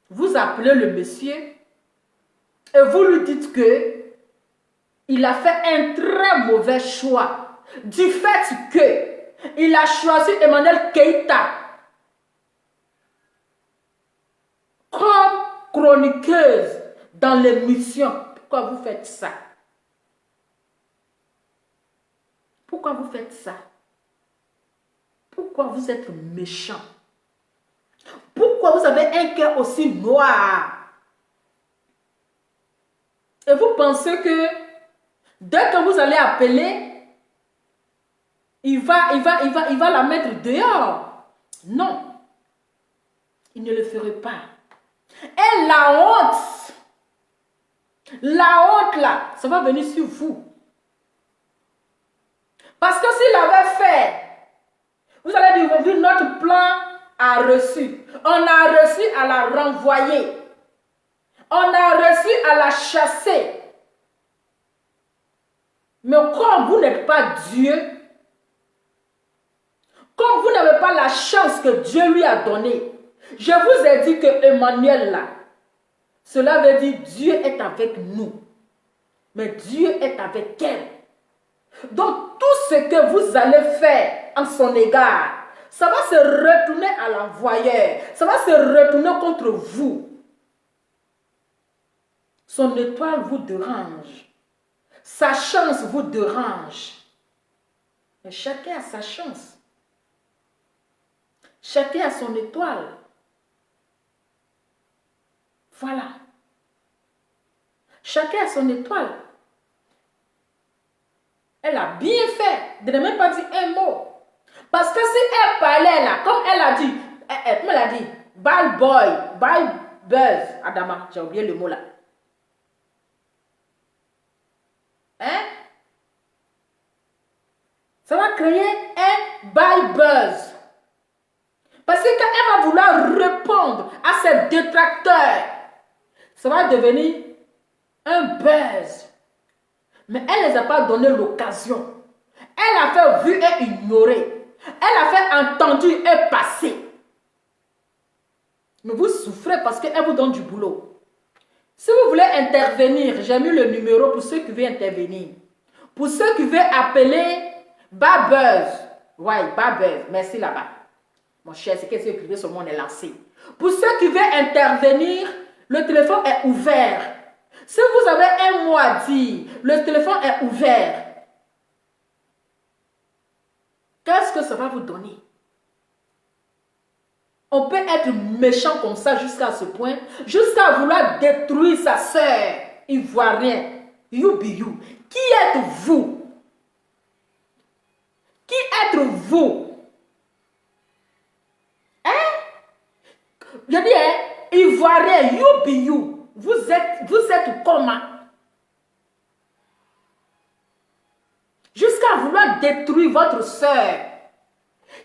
Vous appelez le monsieur et vous lui dites que il a fait un très mauvais choix du fait que il a choisi Emmanuel Keïta comme chroniqueuse dans l'émission. Pourquoi vous faites ça? Pourquoi vous faites ça? Pourquoi vous êtes méchant? Pourquoi vous avez un cœur aussi noir? Et vous pensez que dès que vous allez appeler, il va la mettre dehors? Non. Il ne le ferait pas. Et la honte là, ça va venir sur vous. Parce que s'il avait fait, vous allez dire, vu notre plan a reçu. On a reçu à la renvoyer. On a reçu à la chasser. Mais comme vous n'êtes pas Dieu, comme vous n'avez pas la chance que Dieu lui a donnée, je vous ai dit que Emmanuel là, cela veut dire Dieu est avec nous. Mais Dieu est avec elle. Donc tout ce que vous allez faire en son égard, ça va se retourner à l'envoyeur. Ça va se retourner contre vous. Son étoile vous dérange. Sa chance vous dérange. Mais chacun a sa chance. Chacun a son étoile. Voilà. Chacun a son étoile. Elle a bien fait de ne même pas dire un mot. Parce que si elle parlait là, comme elle a dit, comme elle a dit, bye boy, bye buzz, Adama, j'ai oublié le mot là. Hein? Ça va créer un bye buzz. Parce que quand elle va vouloir répondre à ses détracteurs, ça va devenir un buzz. Mais elle ne les a pas donné l'occasion. Elle a fait vu et ignoré. Elle a fait entendu et passé. Mais vous souffrez parce qu'elle vous donne du boulot. Si vous voulez intervenir, j'ai mis le numéro pour ceux qui veulent intervenir. Pour ceux qui veulent appeler Babuzz. Ouais, Babuzz. Merci là-bas. Mon cher, c'est qu'est-ce que privé sur moi on est lancé. Pour ceux qui veulent intervenir, le téléphone est ouvert. Si vous avez un mot à dire, le téléphone est ouvert. Qu'est-ce que ça va vous donner? On peut être méchant comme ça jusqu'à ce point, jusqu'à vouloir détruire sa sœur ivoirienne. You be you. Qui êtes-vous? Qui êtes-vous? Hein? Je dis, hein, ivoirien, you be you. Vous êtes comment? Jusqu'à vouloir détruire votre sœur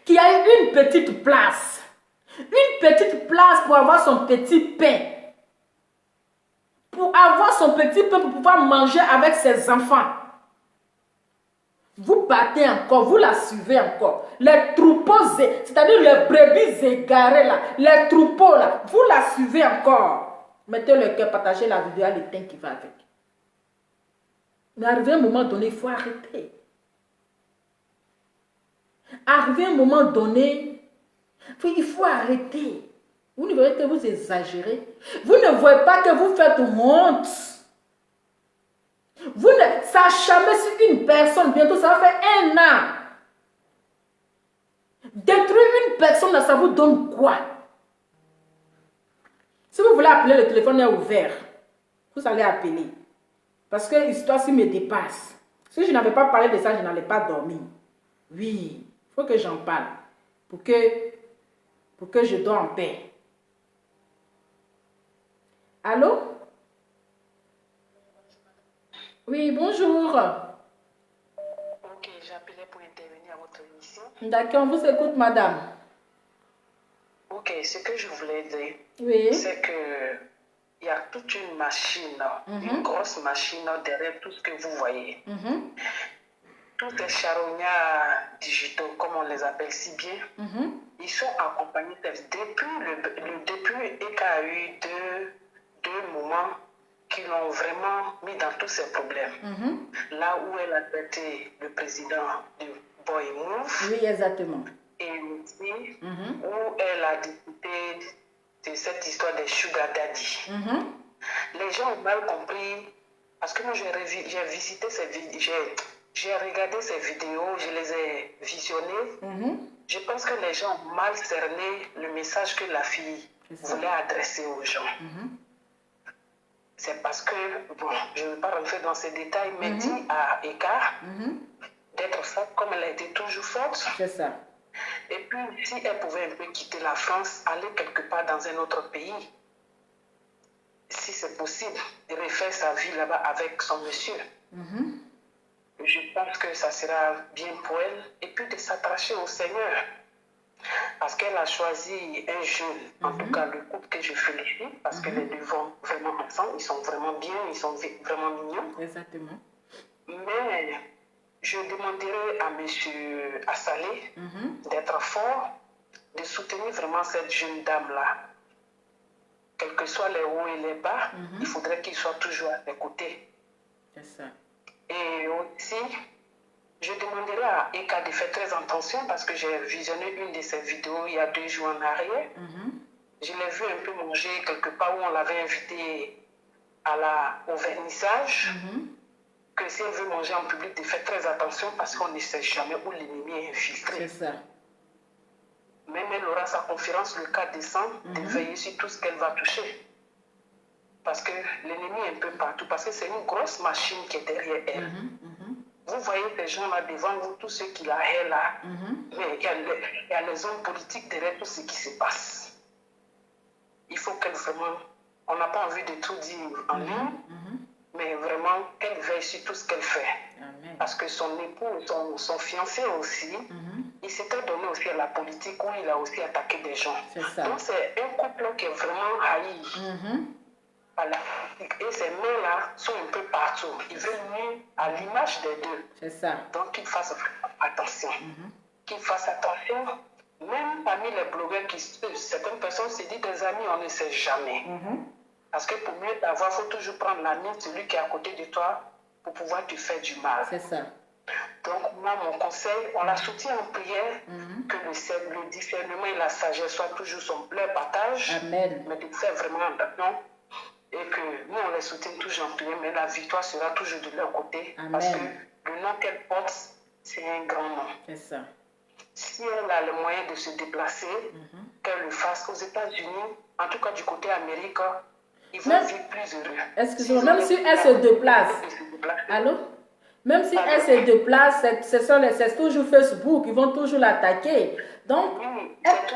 qui a eu une petite place. Une petite place pour avoir son petit pain. pour avoir son petit pain, pour pouvoir manger avec ses enfants. Vous battez encore, vous la suivez encore. Les troupeaux, c'est-à-dire les brebis égarés là, les troupeaux là, vous la suivez encore. Mettez le cœur, partagez la vidéo à l'éteint qui va avec. Mais arrivé à un moment donné, il faut arrêter. Arrivé à un moment donné, il faut arrêter. Vous ne voyez que vous exagérez. Vous ne voyez pas que vous faites honte. Vous ne s'acharnez sur une personne, bientôt ça va faire 1 an. Détruire une personne, ça vous donne quoi? Si vous voulez appeler, le téléphone est ouvert. Vous allez appeler. Parce que l'histoire me dépasse. Si je n'avais pas parlé de ça, je n'allais pas dormir. Oui, il faut que j'en parle. Pour que je dors en paix. Allô? Oui, bonjour. Ok, j'appelais pour intervenir à votre émission. D'accord, on vous écoute, madame. Ok, ce que je voulais dire, Oui. c'est que il y a toute une machine, une grosse machine derrière tout ce que vous voyez. Tous ces charognards digitaux, comme on les appelle si bien, ils sont accompagnés depuis EK a eu deux moments qui l'ont vraiment mis dans tous ces problèmes. Là où elle a traité le président de Boy Move. Oui, exactement. Et aussi où elle a discuté de cette histoire des sugar daddy. Les gens ont mal compris parce que moi j'ai visité ces vidéos, j'ai regardé ces vidéos, je les ai visionnées. Je pense que les gens ont mal cerné le message que la fille voulait adresser aux gens. C'est parce que, bon, je ne vais pas rentrer dans ces détails, mais dit à Eka d'être forte comme elle a été toujours forte. C'est ça. Et puis, si elle pouvait un peu quitter la France, aller quelque part dans un autre pays, si c'est possible, de refaire sa vie là-bas avec son monsieur. Je pense que ça sera bien pour elle. Et puis de s'attacher au Seigneur. Parce qu'elle a choisi un jeune, en tout cas le couple que je félicite, parce que les deux vont vraiment ensemble, ils sont vraiment bien, ils sont vraiment mignons. Exactement. Mais je demanderai à M. Assalé d'être fort, de soutenir vraiment cette jeune dame-là. Quels que soient les hauts et les bas, il faudrait qu'il soit toujours à ses côtés. C'est ça. Et aussi, je demanderai à Eka de faire très attention parce que j'ai visionné une de ses vidéos il y a 2 jours en arrière. Je l'ai vu un peu manger quelque part où on l'avait invité au vernissage. Que si elle veut manger en public, de faire très attention parce qu'on ne sait jamais où l'ennemi est infiltré. C'est ça. Même elle aura sa conférence le 4 décembre, de veiller sur tout ce qu'elle va toucher. Parce que l'ennemi est un peu partout, parce que c'est une grosse machine qui est derrière elle. Vous voyez ces gens-là devant vous, tous ceux qui la haient là. Mais il y a les hommes politiques derrière tout ce qui se passe. Il faut qu'elle vraiment, on n'a pas envie de tout dire en ligne, mais vraiment qu'elle veille sur tout ce qu'elle fait. Amen. Parce que son époux, son fiancé aussi, il s'était donné aussi à la politique où il a aussi attaqué des gens. C'est ça. Donc c'est un couple qui est vraiment haï. Et ces mains-là sont un peu partout. Ils veulent mieux à l'image des deux. C'est ça. Donc qu'ils fassent attention. Qu'ils fassent attention. Même parmi les blogueurs, certaines personnes se disent des amis, on ne sait jamais. Parce que pour mieux t'avoir, il faut toujours prendre l'ami, celui qui est à côté de toi, pour pouvoir te faire du mal. C'est ça. Donc moi, mon conseil, on la soutient en prière, que le discernement et la sagesse soient toujours leur partage. Amen. Mais de faire vraiment attention. Et que nous, on les soutient toujours en prière, mais la victoire sera toujours de leur côté. Amen. Parce que le nom qu'elle porte, c'est un grand nom. C'est ça. Si elle a le moyen de se déplacer, qu'elle le fasse aux États-Unis, en tout cas du côté américain, ils vont vivre plus heureux. Excusez-moi, même si elle se déplace. Allô? Même si elle se déplace, c'est toujours Facebook, ils vont toujours l'attaquer. Donc,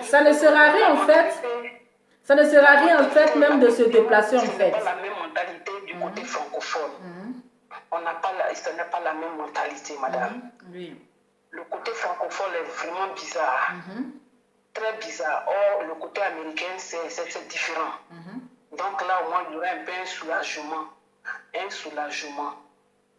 ça ne sert à rien en fait. Ça ne sert à rien en fait même de se déplacer en fait. Ce n'est pas la même mentalité du côté francophone. Ce n'est pas la même mentalité, madame. Oui. Le côté francophone est vraiment bizarre. Très bizarre. Or, le côté américain, c'est différent. Donc, Donc là, au moins, il y aura un peu un soulagement. Un soulagement.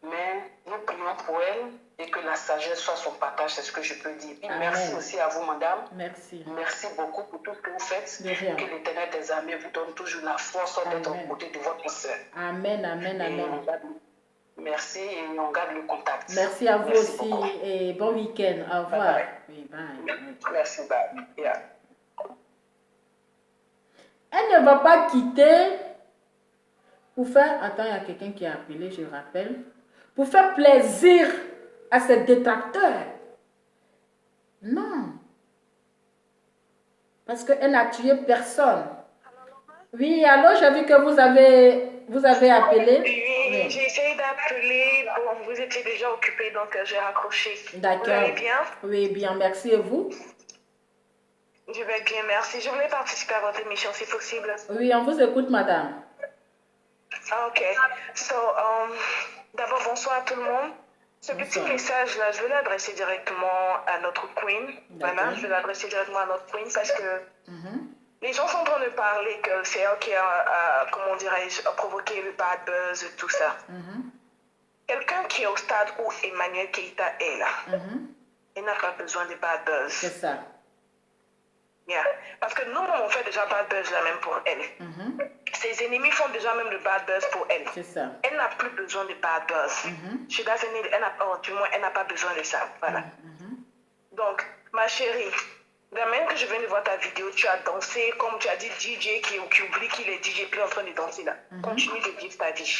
Mais nous prions pour elle et que la sagesse soit son partage, c'est ce que je peux dire. Et merci aussi à vous, madame. Merci. Merci beaucoup pour tout ce que vous faites. Que l'Éternel des armées vous donne toujours la force d'être aux côtés de votre sœur. Amen, amen, amen. Merci et on garde le contact. Merci à vous aussi beaucoup. Et bon week-end. Au revoir. Bye. Oui, bye. Merci, bye. Yeah. Elle ne va pas quitter pour faire... Attends, il y a quelqu'un qui a appelé, je rappelle. Pour faire plaisir à ses détracteurs. Non. Parce qu'elle n'a tué personne. Oui, alors j'ai vu que vous avez appelé. Oui, j'ai essayé d'appeler. Bon, vous étiez déjà occupé, donc j'ai raccroché. D'accord. Vous allez bien? Oui, bien, merci. Et vous? Je vais bien, merci. Je voulais participer à votre émission, si possible. Oui, on vous écoute, madame. Ok. D'abord, bonsoir à tout le monde. Ce petit message-là, je vais l'adresser directement à notre queen. Voilà, je vais l'adresser directement à notre queen parce que les gens sont en train de parler que c'est elle qui a, comment dirais-je, provoqué le bad buzz et tout ça. Quelqu'un qui est au stade où Emmanuel Keïta est là, il n'a pas besoin de bad buzz. C'est ça. Yeah. Parce que nous, on fait déjà bad buzz là même pour elle. Ses ennemis font déjà même le bad buzz pour elle. C'est ça. Elle n'a plus besoin de bad buzz. She doesn't need, du moins, elle n'a pas besoin de ça. Voilà. Donc, ma chérie, la même que je viens de voir ta vidéo, tu as dansé, comme tu as dit, DJ qui oublie qu'il est DJ, puis en train de danser là. Continue de vivre ta vie.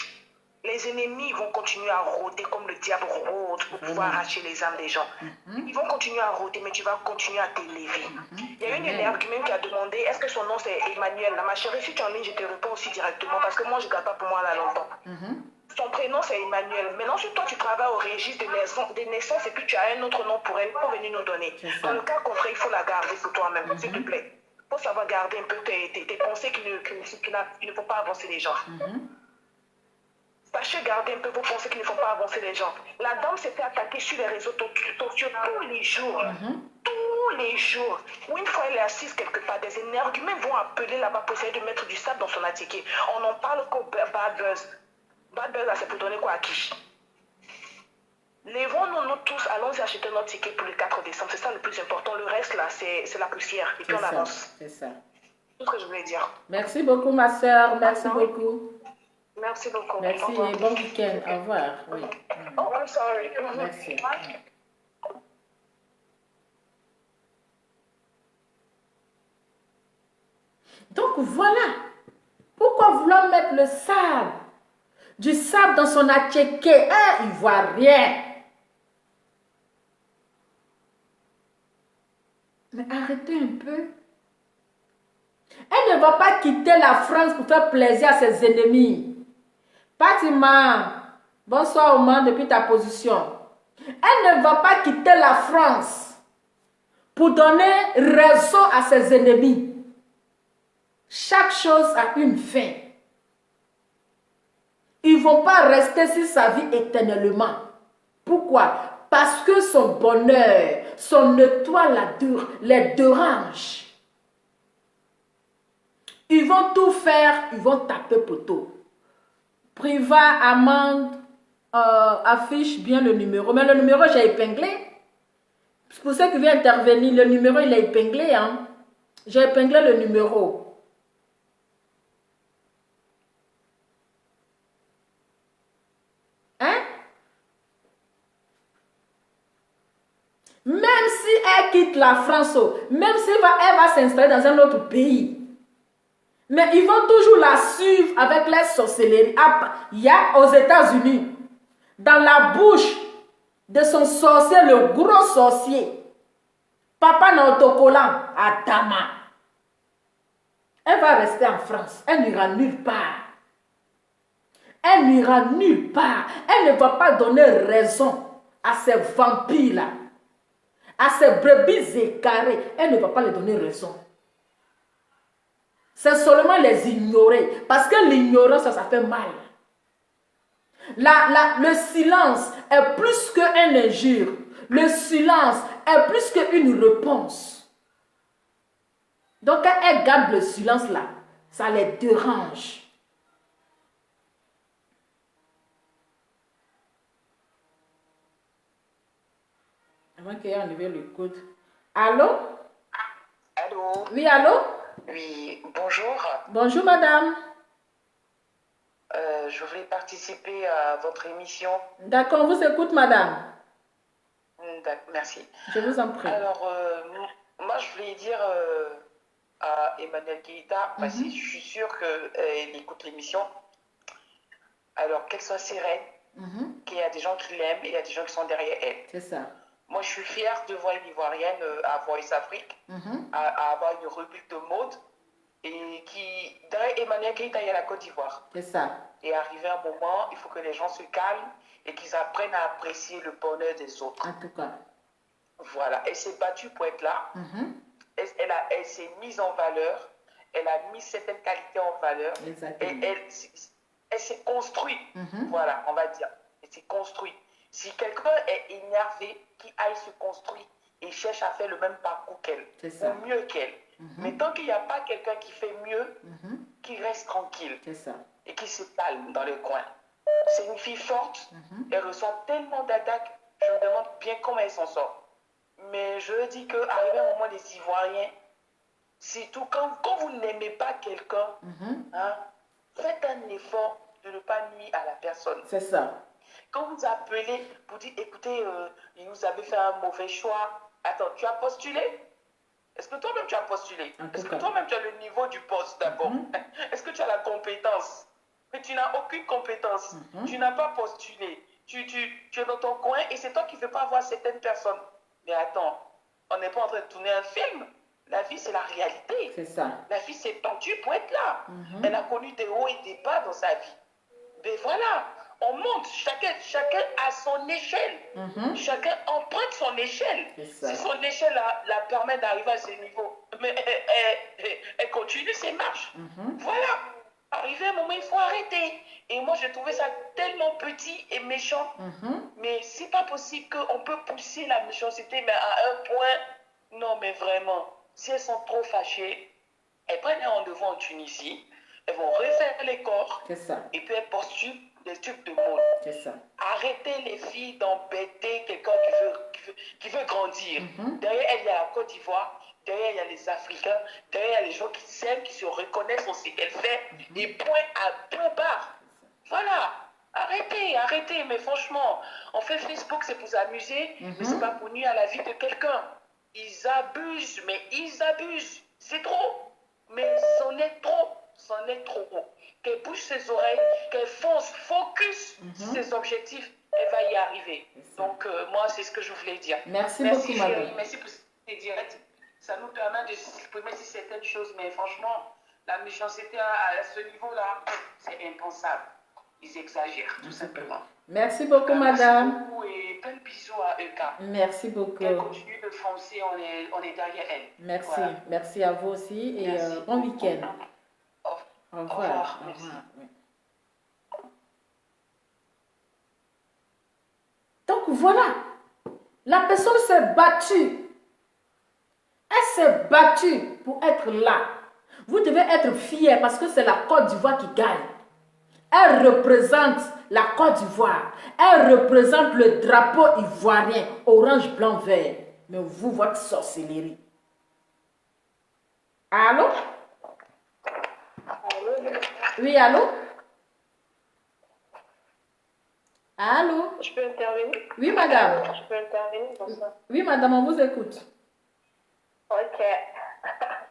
Les ennemis vont continuer à rôder comme le diable rôde pour pouvoir arracher les âmes des gens. Ils vont continuer à rôder, mais tu vas continuer à t'élever. Il y a une énergumène qui a demandé, est-ce que son nom c'est Emmanuel? Ma chérie, si tu es en ligne, je te réponds aussi directement parce que moi, je ne garde pas pour moi là longtemps. Son prénom c'est Emmanuel. Maintenant, si toi tu travailles au registre des naissances et puis tu as un autre nom pour elle, il faut venir nous donner. Dans le cas contraire, il faut la garder pour toi-même, s'il te plaît. Il faut savoir garder un peu tes pensées qu'il ne faut pas avancer les gens. Sachez garder un peu vos pensées qui ne font pas avancer les gens. La dame s'est fait attaquer sur les réseaux sociaux tous les jours. Tous les jours. Ou une fois elle est assise quelque part, des énergumènes vont appeler là-bas pour essayer de mettre du sable dans son attiqué. On en parle qu'au bad buzz. Bad buzz, là, c'est pour donner quoi à qui? Lèvons-nous tous, allons acheter notre ticket pour le 4 décembre. C'est ça le plus important. Le reste, là, c'est la poussière. Et puis on avance. C'est ça. Tout ce que je voulais dire. Merci beaucoup, ma soeur. Merci beaucoup. Merci beaucoup. Merci et bon week-end. Au revoir. Oui. Oh, I'm sorry. Merci. Donc voilà. Pourquoi vouloir mettre le sable? Du sable dans son attiqué. Il ne voit rien. Mais arrêtez un peu. Elle ne va pas quitter la France pour faire plaisir à ses ennemis. Fatima, bonsoir Oman depuis ta position. Elle ne va pas quitter la France pour donner raison à ses ennemis. Chaque chose a une fin. Ils ne vont pas rester sur sa vie éternellement. Pourquoi? Parce que son bonheur, son étoile les dérange. Ils vont tout faire, ils vont taper poteau. Priva, Amande, affiche bien le numéro. Mais le numéro, j'ai épinglé. Pour ceux qui viennent intervenir, le numéro, il est épinglé. Hein? J'ai épinglé le numéro. Hein? Même si elle quitte la France, même si elle va s'installer dans un autre pays, mais ils vont toujours la suivre avec les sorcelleries. Il y a aux États-Unis, dans la bouche de son sorcier, le gros sorcier, Papa Naotokolan, Adama. Elle va rester en France. Elle n'ira nulle part. Elle n'ira nulle part. Elle ne va pas donner raison à ces vampires-là, à ces brebis égarées. Elle ne va pas les donner raison. C'est seulement les ignorer. Parce que l'ignorance, ça fait mal. Le silence est plus qu'une injure. Le silence est plus qu'une réponse. Donc, quand elle garde le silence là, Ça les dérange. Avant qu'il ait enlevé le code. Allô? Allô? Oui, allô? Oui, bonjour. Bonjour, madame. Je voulais participer à votre émission. D'accord, on vous écoute, madame. Merci. Je vous en prie. Alors, moi, je voulais dire à Emmanuel Keïta, parce que je suis sûre qu'elle écoute l'émission, alors qu'elle soit sereine, qu'il y a des gens qui l'aiment et il y a des gens qui sont derrière elle. C'est ça. Moi, je suis fière de voir une Ivoirienne à Voice Afrique, à avoir une rubrique de mode, et qui, derrière Emmanuel Keïta, il y a la Côte d'Ivoire. C'est ça. Et arrivé un moment, il faut que les gens se calment et qu'ils apprennent à apprécier le bonheur des autres. En tout cas. Voilà, elle s'est battue pour être là. Elle s'est mise en valeur. Elle a mis certaines qualités en valeur. Exactement. Et elle s'est construite. Voilà, on va dire. Elle s'est construite. Si quelqu'un est énervé, qu'il aille se construire et cherche à faire le même parcours qu'elle, ou mieux qu'elle. Mais tant qu'il n'y a pas quelqu'un qui fait mieux, qui reste tranquille et qui se calme dans le coin. C'est une fille forte, elle reçoit tellement d'attaques, je me demande bien comment elle s'en sort. Mais je dis qu'arrivé un moment, les Ivoiriens, surtout quand vous n'aimez pas quelqu'un, faites un effort de ne pas nuire à la personne. C'est ça. Quand vous appelez pour dire, écoutez, vous avez fait un mauvais choix, attends, tu as postulé? Est-ce que toi-même tu as postulé? Est-ce que toi-même tu as le niveau du poste d'abord? Est-ce que tu as la compétence? Mais tu n'as aucune compétence. Tu n'as pas postulé. Tu es dans ton coin et c'est toi qui ne veux pas voir certaines personnes. Mais attends, on n'est pas en train de tourner un film. La vie, c'est la réalité. C'est ça. La vie s'est battue pour être là. Elle a connu des hauts et des bas dans sa vie. Mais voilà, on monte. Chacun à son échelle. Chacun emprunte son échelle. Si son échelle la permet d'arriver à ce niveau, mais elle continue ses marches. Voilà. Arrivé à un moment, il faut arrêter. Et moi, j'ai trouvé ça tellement petit et méchant. Mais c'est pas possible qu'on peut pousser la méchanceté, mais à un point. Non, mais vraiment, si elles sont trop fâchées, elles prennent un rendez-vous en Tunisie, elles vont refaire les corps. C'est ça. Et puis elles postulent des trucs de mode. C'est ça. Arrêtez les filles d'embêter quelqu'un qui veut grandir. Derrière elle, il y a la Côte d'Ivoire. Derrière, il y a les Africains. Derrière, il y a les gens qui s'aiment, qui se reconnaissent en ce qu'elle fait. Et point barre. Voilà. Arrêtez. Mais franchement, on fait Facebook, c'est pour s'amuser, mais c'est pas pour nuire à la vie de quelqu'un. Ils abusent. C'est trop. Mais c'en est trop. Qu'elle bouge ses oreilles, qu'elle fonce, focus sur ses objectifs, elle va y arriver. Donc, moi, c'est ce que je voulais dire. Merci beaucoup, chérie, madame. merci pour ces directs. Ça nous permet de s'exprimer sur certaines choses, mais franchement, la méchanceté à ce niveau-là, c'est impensable. Ils exagèrent, tout simplement. Merci beaucoup, madame. Merci beaucoup et plein de bisous à Eka. Merci beaucoup. Qu'elle continue de foncer, on est derrière elle. Merci. Voilà. Merci à vous aussi et bon week-end. Au revoir. Merci. Oui. Donc voilà, la personne s'est battue. Elle s'est battue pour être là. Vous devez être fiers parce que c'est la Côte d'Ivoire qui gagne. Elle représente la Côte d'Ivoire. Elle représente le drapeau ivoirien, orange, blanc, vert. Mais vous, votre sorcellerie. Allô? Oui, allô? Allô? Je peux intervenir? Oui, madame. Je peux intervenir comme ça? Oui, madame, on vous écoute. Ok.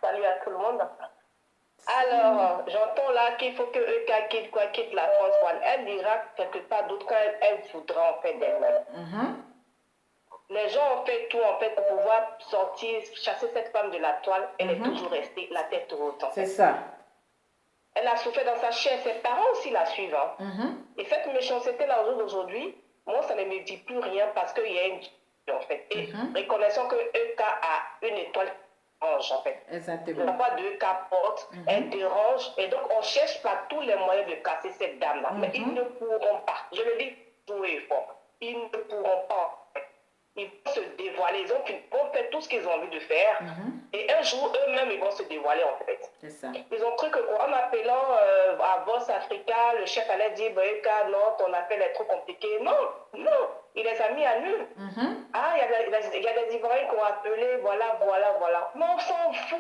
Salut à tout le monde. Alors, j'entends là qu'il faut que Eka quitte la France. Elle dira quelque part d'autre quand elle voudra en fait d'elle-même. Les gens ont fait tout en fait pour pouvoir sortir, chasser cette femme de la toile. Elle est toujours restée la tête haute. C'est ça. Elle a souffert dans sa chair. Ses parents aussi la suivent. Et cette méchanceté-là aujourd'hui, moi, ça ne me dit plus rien parce qu'il y a une en fait. Et reconnaissons que Eka a une étoile en fait. Exactement. La voix de Eka porte, elle dérange. Et donc, on cherche par tous les moyens de casser cette dame-là. Mais ils ne pourront pas. Je le dis tout et fort. Ils ne pourront pas. ils vont se dévoiler, ils vont faire tout ce qu'ils ont envie de faire. Et un jour, eux-mêmes, ils vont se dévoiler en fait. C'est ça. Ils ont cru que en appelant à Boss Africa, le chef allait dire, non, ton appel est trop compliqué. Non, non, il les a mis à nu. Ah, il y a des Ivoiriens qui ont appelé, voilà. Mais on s'en fout.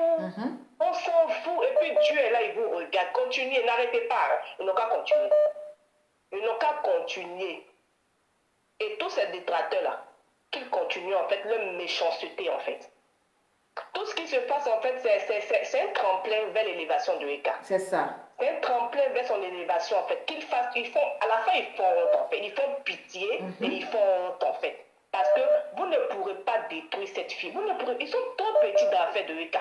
On s'en fout. Et puis Dieu est là, il vous regarde. Continuez, n'arrêtez pas. Ils n'ont qu'à continuer. Ils n'ont qu'à continuer. Et tous ces détracteurs-là, qu'ils continuent en fait leur méchanceté en fait. Tout ce qui se passe en fait, c'est un tremplin vers l'élévation de Eka. C'est ça. C'est un tremplin vers son élévation en fait. À la fin, ils font honte en fait. Ils font pitié et ils font honte en fait. Parce que vous ne pourrez pas détruire cette fille. Ils sont trop petits dans l'affaire de Eka.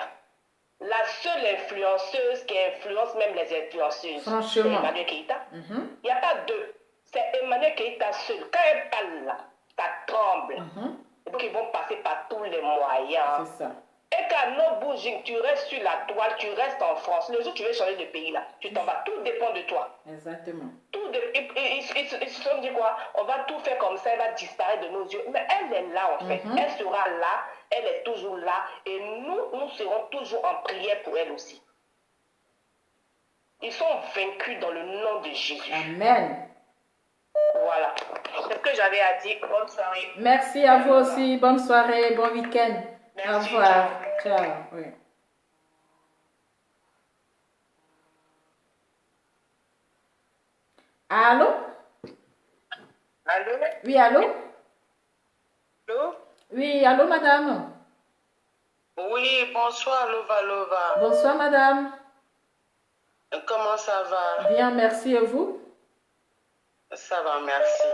La seule influenceuse qui influence même les influenceuses, c'est Emmanuel Keïta. Il n'y a pas deux. C'est Emmanuel Keïta seul. Quand elle parle là, ça tremble. Donc ils vont passer par tous les moyens. C'est ça. Et qu'à no bouging, tu restes sur la toile, tu restes en France. Le jour où tu veux changer de pays là, tu t'en vas. Tout dépend de toi. Exactement. Ils se sont dit quoi? On va tout faire comme ça, elle va disparaître de nos yeux. Mais elle est là en fait. Elle sera là, elle est toujours là. Et nous serons toujours en prière pour elle aussi. Ils sont vaincus dans le nom de Jésus. Amen. Voilà. C'est ce que j'avais à dire. Bonne soirée. Merci à vous aussi. Bonne soirée, bon week-end. Merci, au revoir. Ciao. Oui. Allô? Allô? Oui, allô? Allô? Oui, allô, madame? Oui, bonsoir, Lova. Bonsoir, madame. Comment ça va? Bien, merci. Et vous? Ça va, merci.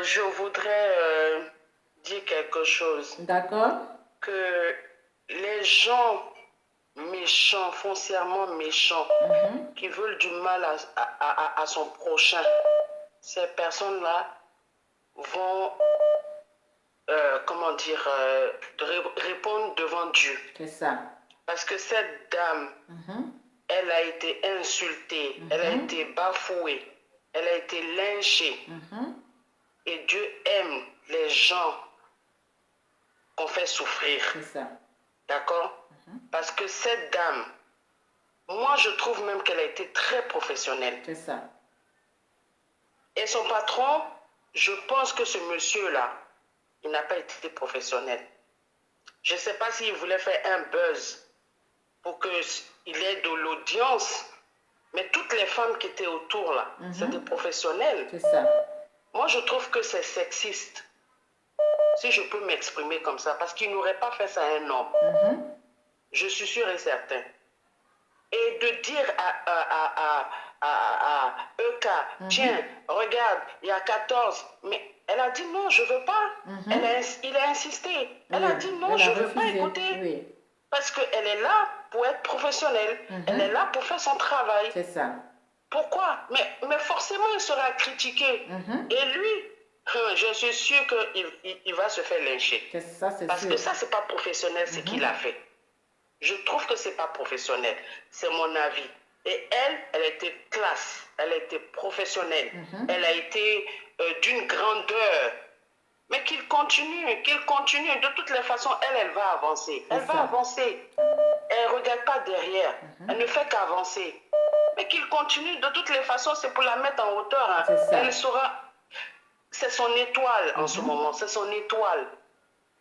Je voudrais dire quelque chose. D'accord. Que les gens méchants, foncièrement méchants, qui veulent du mal à son prochain, ces personnes-là vont, répondre devant Dieu. C'est ça. Parce que cette dame, elle a été insultée, elle a été bafouée, elle a été lynchée. Et Dieu aime les gens qu'on fait souffrir. C'est ça. D'accord? Parce que cette dame, moi je trouve même qu'elle a été très professionnelle. C'est ça. Et son patron, je pense que ce monsieur-là, il n'a pas été professionnel. Je ne sais pas s'il voulait faire un buzz pour qu'il ait de l'audience, mais toutes les femmes qui étaient autour là, c'était professionnel. C'est ça. Moi je trouve que c'est sexiste. Si je peux m'exprimer comme ça, parce qu'il n'aurait pas fait ça à un homme. Je suis sûr et certain. Et de dire à EK, tiens, regarde, il y a 14, mais elle a dit non, je ne veux pas. Il a insisté. Elle a dit non, je ne veux pas écouter. Oui. Parce qu'elle est là pour être professionnelle. Elle est là pour faire son travail. C'est ça. Pourquoi? Mais forcément, il sera critiqué. Et lui, je suis sûr qu'il va se faire lyncher. Ça, c'est Parce sûr. que ça, c'est pas professionnel ce qu'il a fait. Je trouve que c'est pas professionnel. C'est mon avis. Et elle a été classe. Elle a été professionnelle. Elle a été d'une grandeur. Mais qu'il continue. De toutes les façons, elle va avancer. Elle va avancer. Elle ne regarde pas derrière. Elle ne fait qu'avancer. Mais qu'il continue. De toutes les façons, c'est pour la mettre en hauteur. Hein. Elle sera... C'est son étoile en ce moment. C'est son étoile.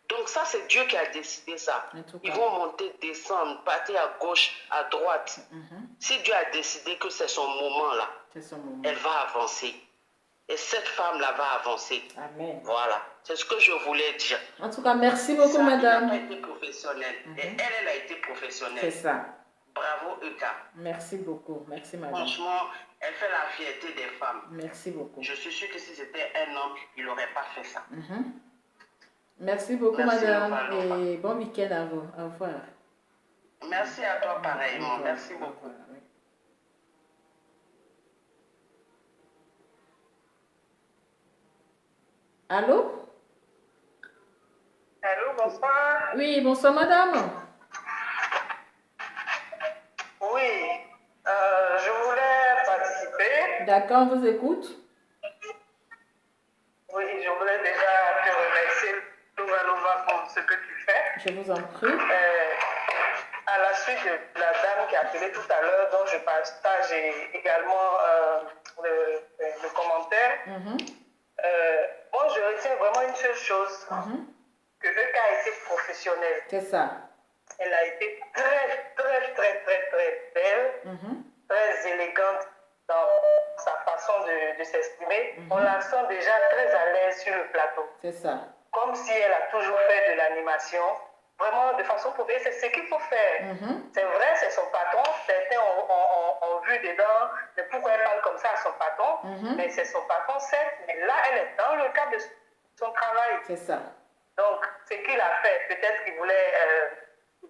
Donc ça, c'est Dieu qui a décidé ça. Ils vont monter, descendre, partir à gauche, à droite. Si Dieu a décidé que c'est son moment là, elle va avancer. Et cette femme-là va avancer. Amen. Voilà. C'est ce que je voulais dire. En tout cas, merci beaucoup, madame. Elle a été professionnelle. Et elle a été professionnelle. C'est ça. Bravo, Eka. Merci beaucoup. Merci, madame. Franchement, elle fait la fierté des femmes. Merci beaucoup. Je suis sûre que si c'était un homme, il n'aurait pas fait ça. Merci beaucoup, Merci, madame. Lova. Et bon week-end à vous. Au revoir. Merci à toi pareillement. Merci beaucoup. Allô? Allô, bonsoir. Oui, bonsoir, madame. Oui, je voulais participer. D'accord, on vous écoute. Oui, je voulais déjà te remercier Nova pour ce que tu fais. Je vous en prie. À la suite de la dame qui a appelé tout à l'heure, dont je partage également le commentaire, moi je retiens vraiment une seule chose, que Eka a été professionnelle. C'est ça. Elle a été très, très, très, très, très belle, très élégante dans sa façon de s'exprimer. On la sent déjà très à l'aise sur le plateau. C'est ça. Comme si elle a toujours fait de l'animation. Vraiment, de façon professionnelle, c'est ce qu'il faut faire. C'est vrai, c'est son patron. Certains ont vu dedans de pourquoi elle parle comme ça à son patron. Mais c'est son patron, certes. Mais là, elle est dans le cadre de son travail. C'est ça. Donc, ce qu'il a fait, peut-être qu'il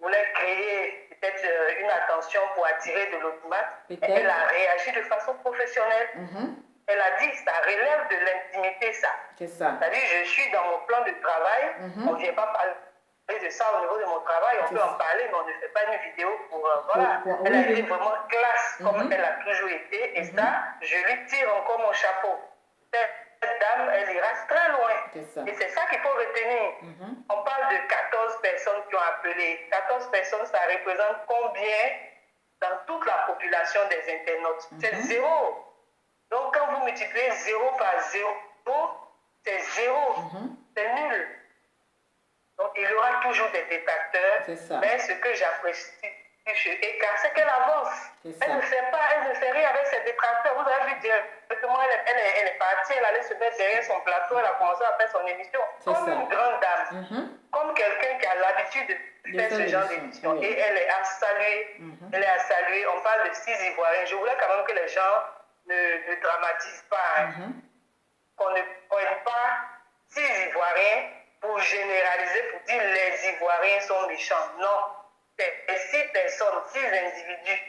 voulait créer peut-être une attention pour attirer de l'automate. Elle a réagi de façon professionnelle. Elle a dit, ça relève de l'intimité, ça. C'est ça. C'est-à-dire, je suis dans mon plan de travail. On ne vient pas parler de ça au niveau de mon travail. On peut en parler, mais on ne fait pas une vidéo pour... voilà. Elle a été vraiment classe, comme elle a toujours été. Et ça, je lui tire encore mon chapeau. Cette dame, elle ira très loin. Et c'est ça qu'il faut retenir. On parle de 14 personnes qui ont appelé. 14 personnes, ça représente combien dans toute la population des internautes? C'est 0. Donc, quand vous multipliez 0 par 0, c'est 0. C'est nul. Donc, il y aura toujours des détracteurs. Mais ce que j'apprécie chez Eka, c'est qu'elle avance. Elle ne fait rien avec ses détracteurs. Vous avez vu directement, elle est partie, elle allait se mettre derrière son plateau, elle a commencé à faire son émission. Comme une grande dame. Comme quelqu'un qui a l'habitude de faire ce genre d'émission. Et elle est à saluer. Elle est à saluer. On parle de 6 Ivoiriens. Je voulais quand même que les gens ne dramatisent pas. Qu'on ne prenne pas 6 Ivoiriens pour généraliser, pour dire les Ivoiriens sont méchants. Non. C'est 6 personnes, 6 individus.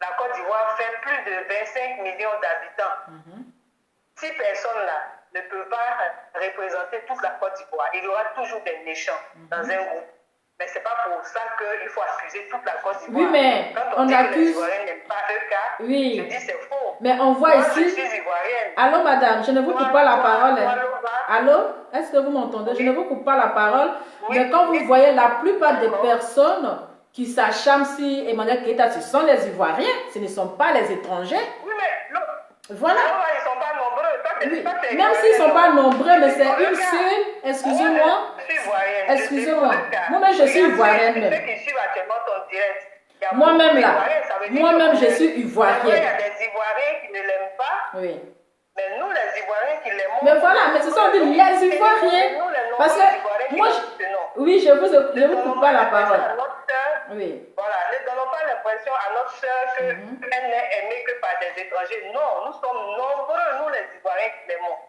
La Côte d'Ivoire fait plus de 25 millions d'habitants. 6 personnes-là ne peuvent pas représenter toute la Côte d'Ivoire. Il y aura toujours des méchants dans un groupe. Mais ce n'est pas pour ça qu'il faut accuser toute la Côte d'Ivoire. Oui, mais quand on dit que les Ivoiriens n'aiment pas Eka, je dis c'est faux. Mais on voit moi, ici... je suis ivoirienne. Allô, madame, je ne vous coupe pas la parole. Allô, est-ce que vous m'entendez? Je ne vous coupe pas la parole. Mais quand vous voyez la plupart des personnes qui s'acharnent si Emmanuel Keïta, ce sont les Ivoiriens, ce ne sont pas les étrangers. Oui, mais voilà. Ils ne sont pas nombreux. Même s'ils ne sont pas nombreux, mais c'est une seule. Excusez-moi. Excusez-moi. Moi-même, je suis ivoirienne. Moi-même là. Moi-même, je suis ivoirienne. Il y a des Ivoiriens qui ne l'aiment pas. Oui. Mais nous, les Ivoiriens qui l'aimons. Mais voilà, mais ce sont les Ivoiriens. Parce que moi, oui, je vous coupe pas la parole. Oui. Voilà, ne donnons pas l'impression à notre sœur qu'elle n'est aimée que par des étrangers. Non, nous sommes nombreux, nous les Ivoiriens qui l'aimons.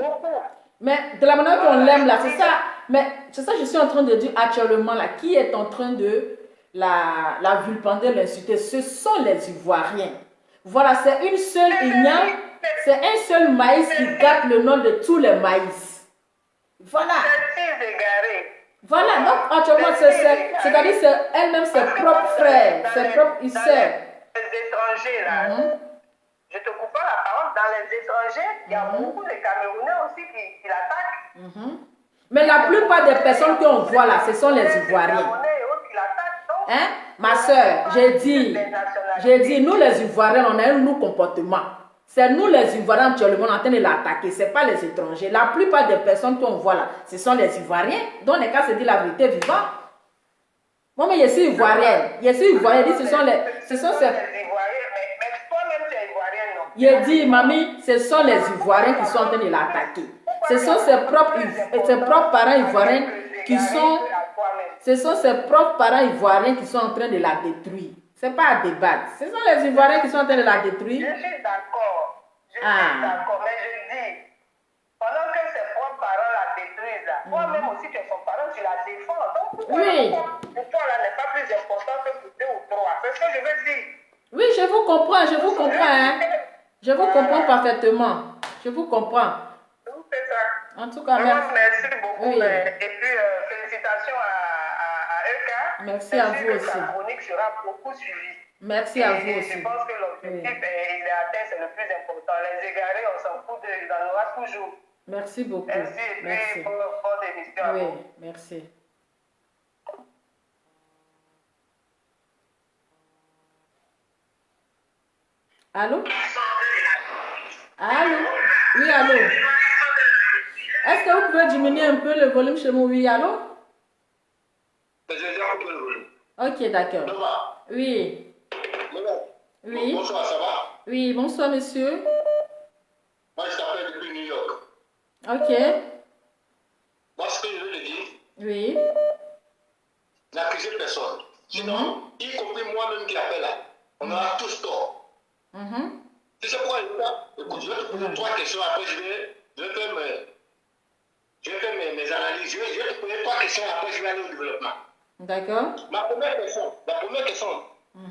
Beaucoup. Mais de la manière qu'on l'aime là, c'est ça. Mais c'est ça que je suis en train de dire actuellement là. Qui est en train de la vilipender, l'insulter? Ce sont les Ivoiriens. Voilà, c'est une seule igname. C'est un seul maïs qui gâte le nom de tous les maïs. Voilà. Voilà, donc actuellement, c'est-à-dire c'est elle-même ses propres frères, ses propres sœurs. Les étrangers là, je te coupe pas la parole, dans les étrangers, il y a beaucoup de Camerounais aussi qui l'attaquent. Mais la plupart des personnes qu'on voit là, ce sont les Ivoiriens. Hein? Ma soeur, j'ai dit, nous les Ivoiriens, on a un nous comportement. C'est nous les Ivoiriens actuellement en train de l'attaquer, ce n'est pas les étrangers. La plupart des personnes qu'on voit là, ce sont les Ivoiriens. Dans les cas, c'est dit la vérité vivante. Moi-même, je suis Ivoirienne. Je suis Ivoirienne, ce sont ces... Mais toi-même, tu es Ivoirienne, non? Je dis, mamie, ce sont les Ivoiriens qui sont en train de l'attaquer. Ce sont ses propres parents Ivoiriens qui sont... Ce sont ses propres parents Ivoiriens qui sont en train de la détruire. Ce n'est pas à débattre. Ce sont les Ivoiriens qui sont en train de la détruire. Je suis d'accord. Je suis d'accord. Mais je dis, pendant que ses propres parents la détruisent, toi-même aussi, tu es son parent, tu la défends. Donc, pourquoi là n'est pas plus important que pour 2 ou 3? C'est ce que je veux dire. Oui, je vous comprends, hein. Je vous comprends parfaitement. Je vous comprends. C'est ça. En tout cas, merci beaucoup. Oui. Et puis, félicitations à Eka. Merci à vous aussi. Sa chronique sera beaucoup suivie. Merci à vous aussi. Je pense que l'objectif, il est atteint, c'est le plus important. Les égarés, on s'en fout, il en aura toujours. Merci beaucoup. Merci, Merci. pour votre émission. Oui, merci. Allô? Allô? Oui, allô? Est-ce que vous pouvez diminuer un peu le volume chez moi? Oui, allô? Ok, d'accord. Oui. Oui. Bonsoir, ça va? Oui, bonsoir, monsieur. Moi, je t'appelle depuis New York. Ok. Moi, ce que je veux te dire, Oui. n'accusez personne. Sinon, y compris moi-même qui appelle là, on aura tous tort. Tu sais pourquoi je veux ça? Écoute, je vais te poser 3 questions, après je vais faire mes analyses. Je vais te poser 3 questions, après je vais aller au développement. D'accord. La première question,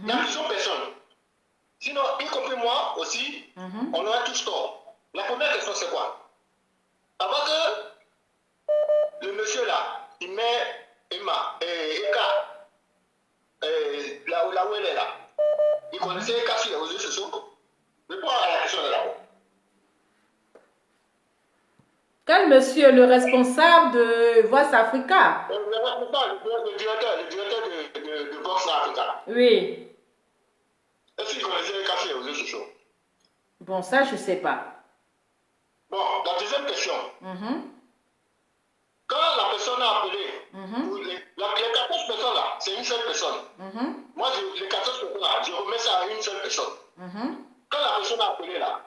n'accusons personne. Sinon, y compris moi aussi, on aura tous tort. La première question, c'est quoi? Avant que le monsieur là, il met Emma, Eka, là où elle est là, il connaissait Eka sur les réseaux sociaux. Réponds à la question de là-haut. Quel monsieur, le responsable de Voice Africa? Le directeur de Vox Africa. Oui. Est-ce qu'il connaissait Eka sur les réseaux sociaux? Bon, ça, je ne sais pas. Bon, la deuxième question. Quand la personne a appelé, les 14 personnes là, c'est une seule personne. Moi, les 14 personnes là, je remets ça à une seule personne. Quand la personne a appelé là,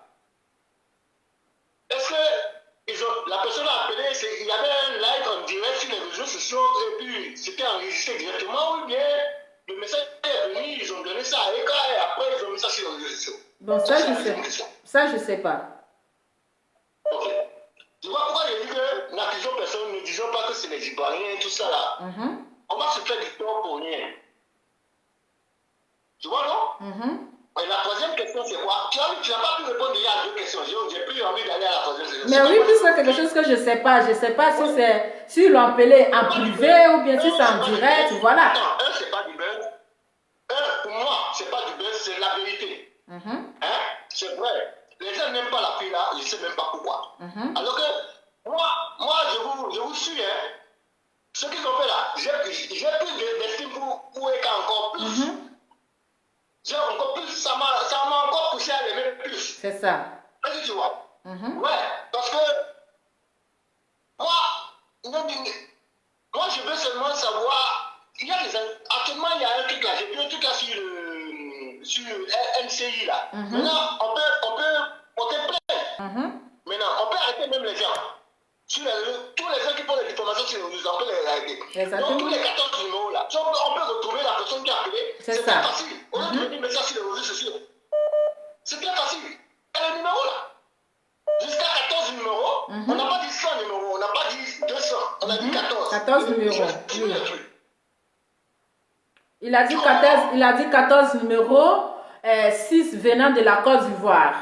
est-ce que la personne a appelé, il y avait un live en direct sur les réseaux sociaux et puis c'était enregistré directement ou bien le message est venu, ils ont donné ça à Eka et après ils ont mis ça sur les réseaux sociaux? Bon, ça, je sais. Ça, je sais pas. Ok. Tu vois pourquoi je dis que n'accusons personne, ne disons pas que c'est les Ivoiriens, tout ça là. On va se faire du tort pour rien. Tu vois, non? Et la troisième question, c'est quoi? Tu n'as pas pu répondre déjà à 2 questions. J'ai plus envie d'aller à la troisième question. Mais oui, puis c'est quelque chose que je ne sais pas. Je ne sais pas si c'est si l'ont appelé en privé ou bien si c'est en direct. Voilà. Non, c'est pas du buzz. Pour moi, c'est pas du buzz, c'est la vérité. C'est vrai. Les gens n'aiment pas la fille là, je ne sais même pas pourquoi. Alors que moi je vous suis, ce qu'ils ont fait là, j'ai plus d'estime pour Eka encore plus. J'ai encore plus, ça m'a encore poussé à l'aimer plus. C'est ça. Est-ce que tu vois? Ouais, parce que moi, je veux seulement savoir, actuellement il y a un truc là, j'ai vu un truc là sur NCI là. Maintenant, on peut porter plainte. Maintenant, on peut arrêter même les gens. Tous les gens qui font des informations sur les réseaux, on peut les arrêter. Donc tous les 14 numéros là, on peut retrouver la personne qui a appelé. C'est très facile. On a trouvé des messages sur les réseaux sociaux. C'est très facile. Et les numéros là, jusqu'à 14 numéros, on n'a pas dit 100 numéros, on n'a pas dit 200, on a dit 14. 14 numéros. Oui. Il a dit 14 numéros, 6 venant de la Côte d'Ivoire.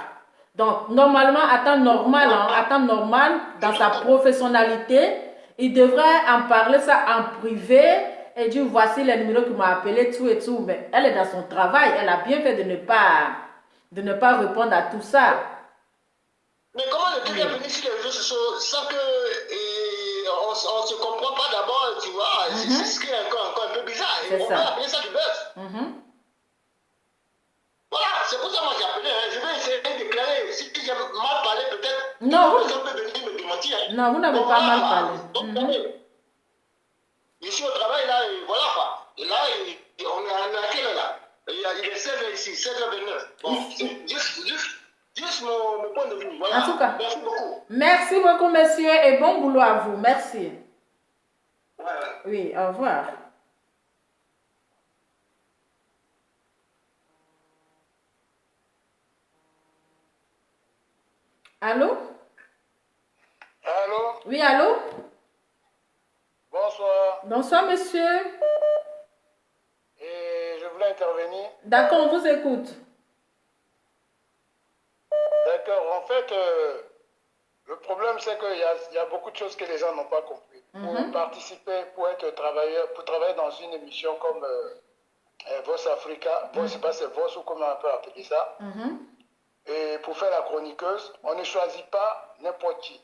Donc, normalement, à temps normal, dans sa professionnalité, il devrait en parler ça en privé et dire voici les numéros qui m'ont appelé, tout et tout. Mais elle est dans son travail, elle a bien fait de ne pas répondre à tout ça. Mais comment le truc est venu sur les réseaux sociaux sans que on ne se comprend pas d'abord, tu vois, c'est ce qui est encore un peu bizarre. On peut appeler ça du buzz. Voilà, c'est pour ça que moi j'ai appelé. Je vais essayer de déclarer. Si j'ai mal parlé, peut-être. Non, personne peut venir me démentir. Non, vous n'avez pas mal parlé. Donc, je suis au travail là, et voilà quoi. Et là, on est à quelle heure là? Il est 16h ici, 16h29. Bon, c'est juste mon point de vue. Voilà. En tout cas, merci beaucoup. Merci beaucoup, monsieur, et bon boulot à vous. Merci. Ouais. Oui, au revoir. Allô? Allô? Oui, allô? Bonsoir. Bonsoir, monsieur. Et je voulais intervenir. D'accord, on vous écoute. D'accord. En fait, le problème, c'est qu'il y a beaucoup de choses que les gens n'ont pas compris. Pour participer, pour travailler dans une émission comme Voice Africa, je ne sais pas si c'est Voice ou comment on peut appeler ça, Et pour faire la chroniqueuse, on ne choisit pas n'importe qui.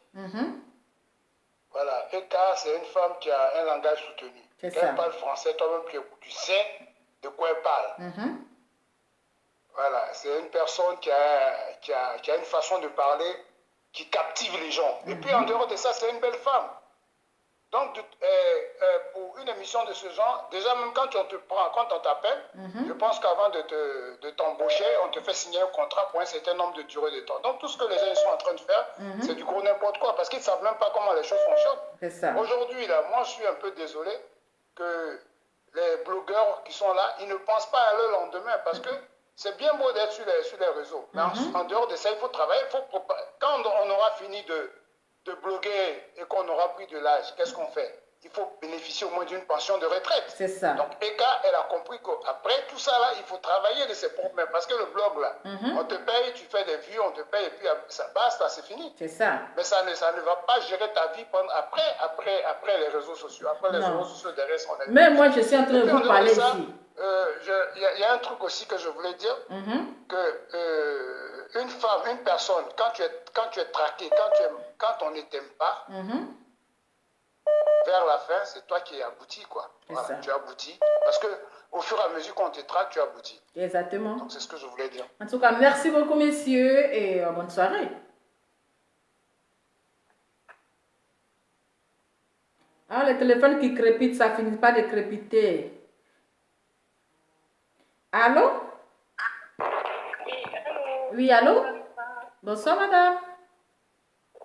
Voilà, Eka, c'est une femme qui a un langage soutenu. Elle parle français, toi-même tu sais de quoi elle parle. Voilà, c'est une personne qui a une façon de parler qui captive les gens. Et puis en dehors de ça, c'est une belle femme. Donc, pour une émission de ce genre, déjà même quand on te prend, quand on t'appelle, je pense qu'avant de t'embaucher, on te fait signer un contrat pour un certain nombre de durées de temps. Donc, tout ce que les gens sont en train de faire, c'est du gros n'importe quoi, parce qu'ils ne savent même pas comment les choses fonctionnent. Aujourd'hui, là, moi, je suis un peu désolé que les blogueurs qui sont là, ils ne pensent pas à leur lendemain, parce que c'est bien beau d'être sur les réseaux. Mais en dehors de ça, il faut travailler. Quand on aura fini de bloguer et qu'on aura pris de l'âge, qu'est-ce qu'on fait? Il faut bénéficier au moins d'une pension de retraite. C'est ça. Donc, Eka, elle a compris qu'après tout ça, là, il faut travailler de ses propres mains. Parce que le blog, là, on te paye, tu fais des vues, on te paye, et puis ça basta, c'est fini. C'est ça. Mais ça ne va pas gérer ta vie après les réseaux sociaux. Après les réseaux sociaux, derrière, on est... Mais moi, je suis en train de vous parler ici. Il y a un truc aussi que je voulais dire, que une femme, une personne, quand tu es traqué, quand on ne t'aime pas, vers la fin, c'est toi qui es abouti, quoi. Voilà, tu aboutis. Parce que au fur et à mesure qu'on te traque, tu aboutis. Exactement. Donc c'est ce que je voulais dire. En tout cas, merci beaucoup, messieurs, et bonne soirée. Ah, le téléphone qui crépite, ça finit pas de crépiter. Allô? Oui, allô? Bonsoir, madame.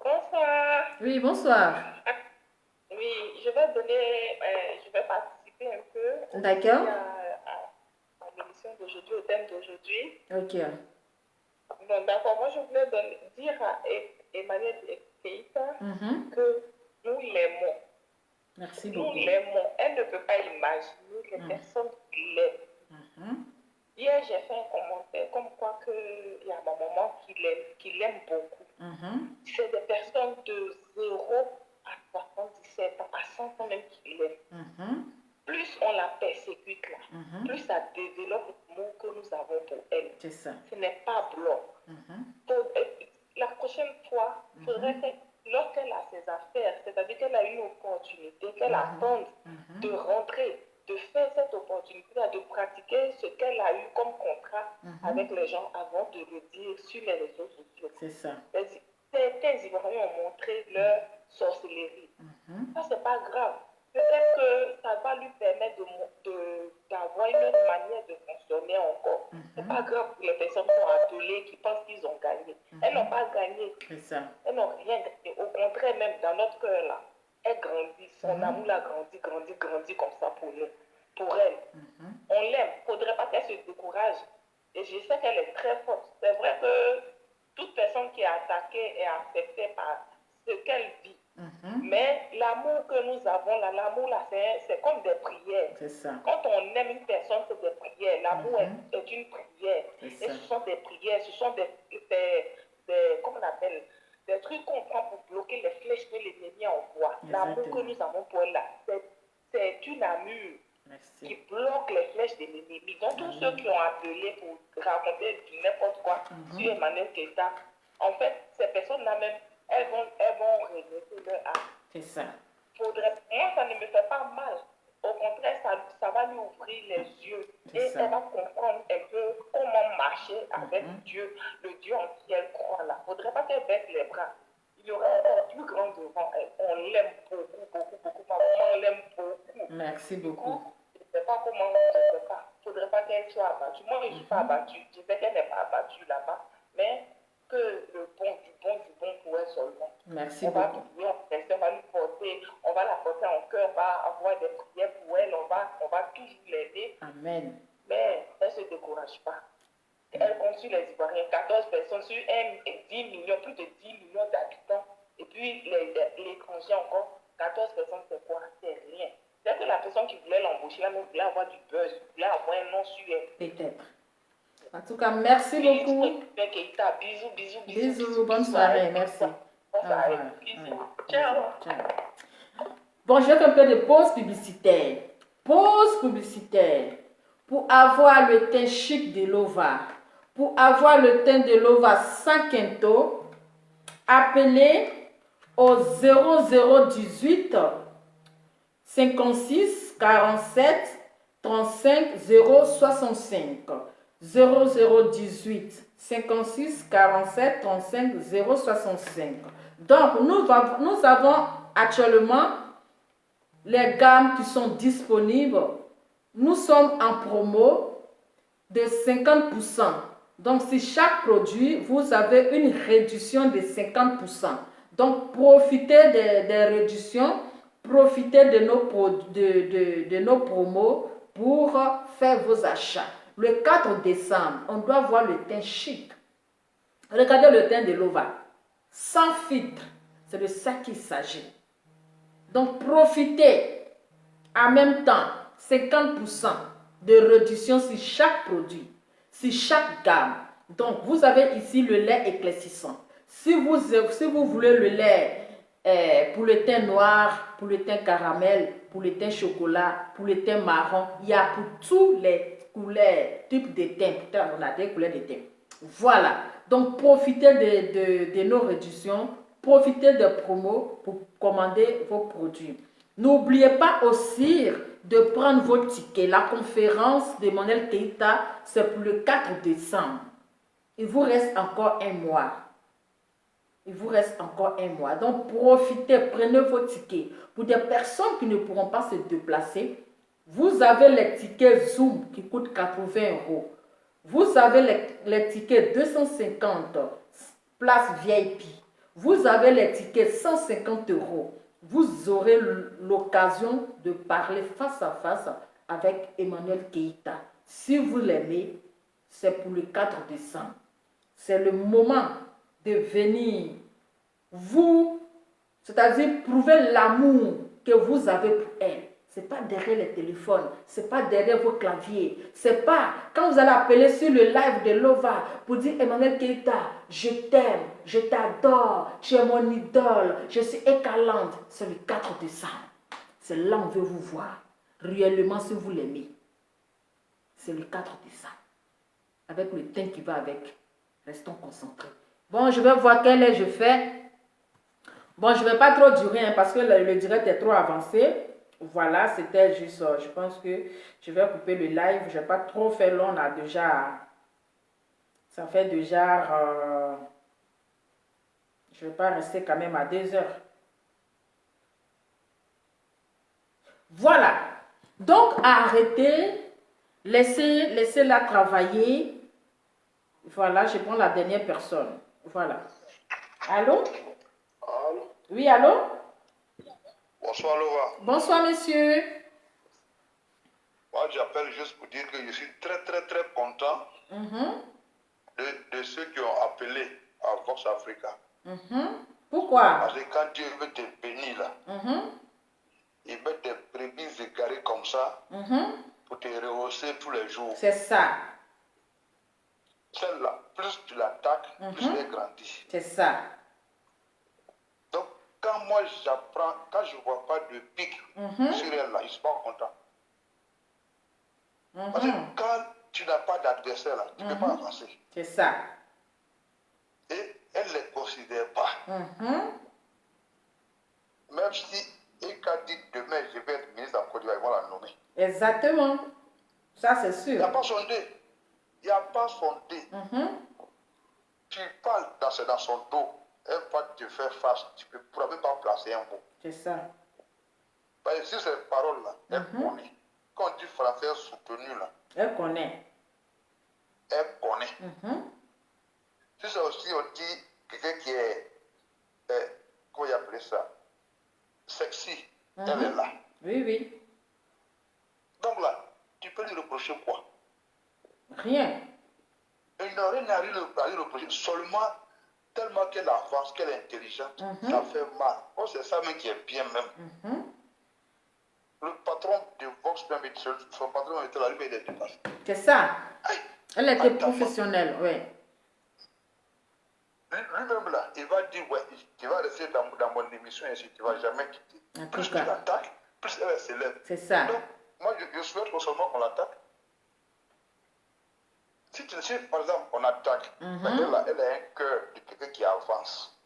Bonsoir. Oui, bonsoir. Oui, je vais participer un peu. D'accord. À l'émission d'aujourd'hui, au thème d'aujourd'hui. Ok. Bon, d'accord. Moi, je voulais dire à Emmanuel Keïta que nous l'aimons. Merci beaucoup. Nous l'aimons. Elle ne peut pas imaginer les personnes qui l'aiment. Hier, j'ai fait un commentaire comme quoi il y a ma maman qui l'aime beaucoup. C'est des personnes de 0 à 77 ans, à 100 ans même qui l'aiment. Plus on la persécute là, plus ça développe l'amour que nous avons pour elle. C'est ça. Ce n'est pas blanc. La prochaine fois, il faudrait que lorsqu'elle a ses affaires, c'est-à-dire qu'elle a une opportunité, qu'elle attende de rentrer, de faire cette opportunité-là, de pratiquer ce qu'elle a eu comme contrat avec les gens avant de le dire sur les réseaux sociaux. C'est ça. Certains Ivoiriens ont montré leur sorcellerie. Ça, c'est pas grave. Peut-être que ça va lui permettre d'avoir une autre manière de fonctionner encore. C'est pas grave pour les personnes qui sont appelées, qui pensent qu'ils ont gagné. Elles n'ont pas gagné. C'est ça. Elles n'ont rien gagné. Au contraire, même dans notre cœur là, elle grandit. Son amour là grandit comme ça pour nous. Pour elle. On l'aime. Il ne faudrait pas qu'elle se décourage. Et je sais qu'elle est très forte. C'est vrai que toute personne qui est attaquée est affectée par ce qu'elle vit. Mais l'amour que nous avons là, l'amour là, c'est comme des prières. C'est ça. Quand on aime une personne, c'est des prières. L'amour est une prière. Et ce sont des prières, ce sont des comment on appelle, des trucs qu'on prend pour bloquer les flèches que l'ennemi envoie. L'amour que nous avons pour elle là, c'est une armure qui bloque les flèches de l'ennemi. Donc tous ceux qui ont appelé pour raconter du n'importe quoi sur Emmanuel Keïta, en fait, ces personnes-là même, elles vont regretter leur âme. C'est ça. Moi, ça ne me fait pas mal. Au contraire, ça va lui ouvrir les yeux. Et elle va comprendre un peu comment marcher avec Dieu, le Dieu en qui elle croit là. Il ne faudrait pas qu'elle baisse les bras. Il y aura encore plus grand devant elle. On l'aime beaucoup. Maman l'aime beaucoup. Merci beaucoup. Je ne sais pas comment, je ne sais pas. Il ne faudrait pas qu'elle soit abattue. Moi, je ne suis pas abattue. Je sais qu'elle n'est pas abattue là-bas. Mais que le bon pour elle seulement. Merci beaucoup. On va lui porter, on va la porter en cœur, on va avoir des prières pour elle, on va toujours l'aider. Amen. Mais elle ne se décourage pas. Elle compte sur les Ivoiriens, 14 personnes sur 10 millions, plus de 10 millions d'habitants. Et puis l'étranger encore, 14 personnes, c'est quoi? C'est rien. C'est que la personne qui voulait l'embaucher, là, voulait avoir du buzz, voulait avoir un nom sur elle. Peut-être. En tout cas, merci beaucoup. Bisous. Bonne soirée. Merci. Ciao. Bon, je vais faire un peu de pause publicitaire. Pause publicitaire. Pour avoir le teint chic de Lova, Pour avoir le thym de Lova 100 quintaux, appelez au 0018 56 47 35 065. 0018 56 47 35 065. Donc, nous avons actuellement les gammes qui sont disponibles. Nous sommes en promo de 50%. Donc, sur chaque produit, vous avez une réduction de 50%. Donc, profitez des réductions, profitez de nos promos pour faire vos achats. Le 4 décembre, on doit voir le teint chic. Regardez le teint de Lova. Sans filtre. C'est de ça qu'il s'agit. Donc, profitez en même temps 50% de réduction sur chaque produit, sur chaque gamme. Donc, vous avez ici le lait éclaircissant. Si vous voulez le lait pour le teint noir, pour le teint caramel, pour le teint chocolat, pour le teint marron, il y a pour tous les couleurs, types de teint. On a des couleurs de teint. Voilà. Donc, profitez de nos réductions. Profitez de promos pour commander vos produits. N'oubliez pas aussi de prendre vos tickets. La conférence de Manuel Keita, c'est pour le 4 décembre. Il vous reste encore un mois. Il vous reste encore un mois. Donc, profitez, prenez vos tickets. Pour des personnes qui ne pourront pas se déplacer, vous avez les tickets Zoom qui coûtent 80 €. Vous avez les tickets 250 place VIP. Vous avez les tickets 150 €. Vous aurez l'occasion de parler face à face avec Emmanuel Keita. Si vous l'aimez, c'est pour le 4 décembre. C'est le moment de venir vous, c'est-à-dire prouver l'amour que vous avez pour elle. Ce n'est pas derrière les téléphones, ce n'est pas derrière vos claviers. Ce n'est pas quand vous allez appeler sur le live de Lova pour dire Emmanuel Keita, je t'aime, je t'adore, tu es mon idole, je suis écalante. C'est le 4 décembre. C'est là où on veut vous voir. Réellement, si vous l'aimez. C'est le 4 décembre. Avec le teint qui va avec. Restons concentrés. Bon, je vais voir quel est je fais. Bon, je ne vais pas trop durer parce que le direct est trop avancé. Voilà, c'était juste, je pense que je vais couper le live. Je ne vais pas trop faire long, on a déjà, ça fait déjà, je ne vais pas rester quand même à 2 heures. Voilà, donc arrêtez, laissez-la travailler. Voilà, je prends la dernière personne. Voilà. Allô? Allô? Oui, allô? Bonsoir, Lova. Bonsoir, monsieur. Moi, j'appelle juste pour dire que je suis très content de ceux qui ont appelé à Vox Africa. Pourquoi? Parce que quand Dieu veut te bénir, là, il met des brebis égarées comme ça pour te rehausser tous les jours. C'est ça. Celle-là, plus tu l'attaques, plus elle grandit. C'est ça. Donc, quand moi j'apprends, quand je ne vois pas de pic sur elle, là, je ne suis pas content. Parce que quand tu n'as pas d'adversaire, là, tu ne peux pas avancer. C'est ça. Et elle ne les considère pas. Même si Eka dit demain, je vais être ministre en Côte d'Ivoire, ils vont la nommer. Exactement. Ça, c'est sûr. Il n'y a pas sondé. Il n'y a pas sondé. Tu parles dans son dos, elle va te faire face. Tu ne pourras même pas placer un mot. C'est ça. Parce que sur ces paroles-là, elle connaît. Quand on dit français soutenu, là, Elle connaît. elle connaît. Si c'est aussi, on dit quelqu'un qui est, comment il appelle ça, sexy, elle est là. Oui, oui. Donc là, tu peux lui reprocher quoi? Rien. Il n'a rien à lui reprocher, seulement tellement qu'elle avance, qu'elle est intelligente, ça fait mal. Oh, c'est ça même qui est bien même. Le patron de Vox, même, son patron était là, lui, il était dépassé. C'est ça. Elle était professionnelle, oui. Lui-même là, il va dire, ouais, tu vas rester dans mon émission ici, tu ne vas jamais quitter. Plus tu l'attaques, plus elle s'élève. C'est ça. Donc, moi, je souhaite seulement qu'on l'attaque. Si, par exemple, on attaque, mais elle a un cœur de quelqu'un qui avance.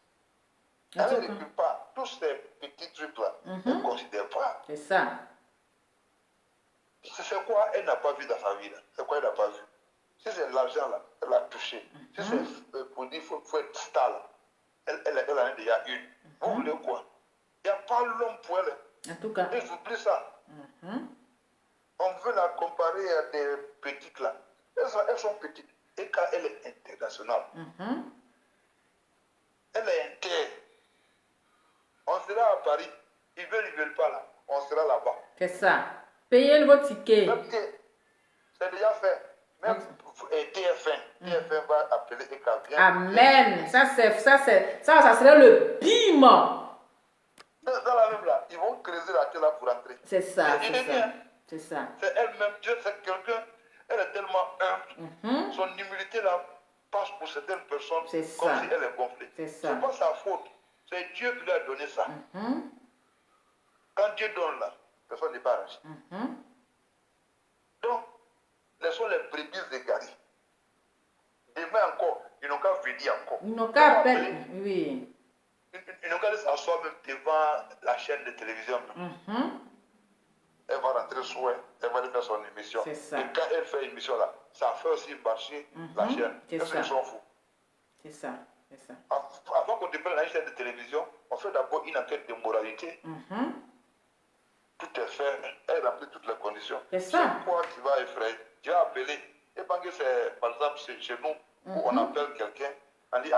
Elle ne récupère pas tous ces petits trucs-là. Elle ne considère pas. C'est ça. C'est quoi elle n'a pas vu dans sa vie là? C'est quoi elle n'a pas vu? Si c'est l'argent là, elle l'a touché. Si c'est pour dire qu'il faut être star là, elle en a déjà une. Vous voulez quoi? Il n'y a pas l'homme pour elle. En tout cas. Et j'oublie ça. On veut la comparer à des petites là. Elles sont petites. Et quand elle est internationale, elle est inter. On sera à Paris. Ils veulent pas là. On sera là-bas. C'est ça. Payez votre ticket. C'est déjà fait. Même TF1 va appeler ECA. Amen. Ça serait le piment. Dans la même là, ils vont creuser la terre là pour entrer. C'est ça, c'est ça. C'est elle-même, Dieu, c'est quelqu'un, elle est tellement humble. Son humilité là passe pour certaines personnes comme si elle est gonflée. C'est pas sa faute. C'est Dieu qui lui a donné ça. Quand Dieu donne là, personne n'est pas arraché. Donc, laissons les brebis égarées. Demain encore, ils n'ont qu'à venir encore. Ils n'ont qu'à appeler. Oui. Ils n'ont qu'à s'asseoir même devant la chaîne de télévision. Elle va rentrer sous elle va faire son émission. Et quand elle fait une émission là, ça fait aussi marcher la chaîne. Ils s'en foutent. C'est ça. Avant qu'on déprenne la chaîne de télévision, on fait d'abord une enquête de moralité. Tout est fait, elle remplit toutes les conditions. C'est quoi qui va effrayer? Tu vas appeler. Et parce que c'est, par exemple, chez nous, où on appelle quelqu'un, on dit,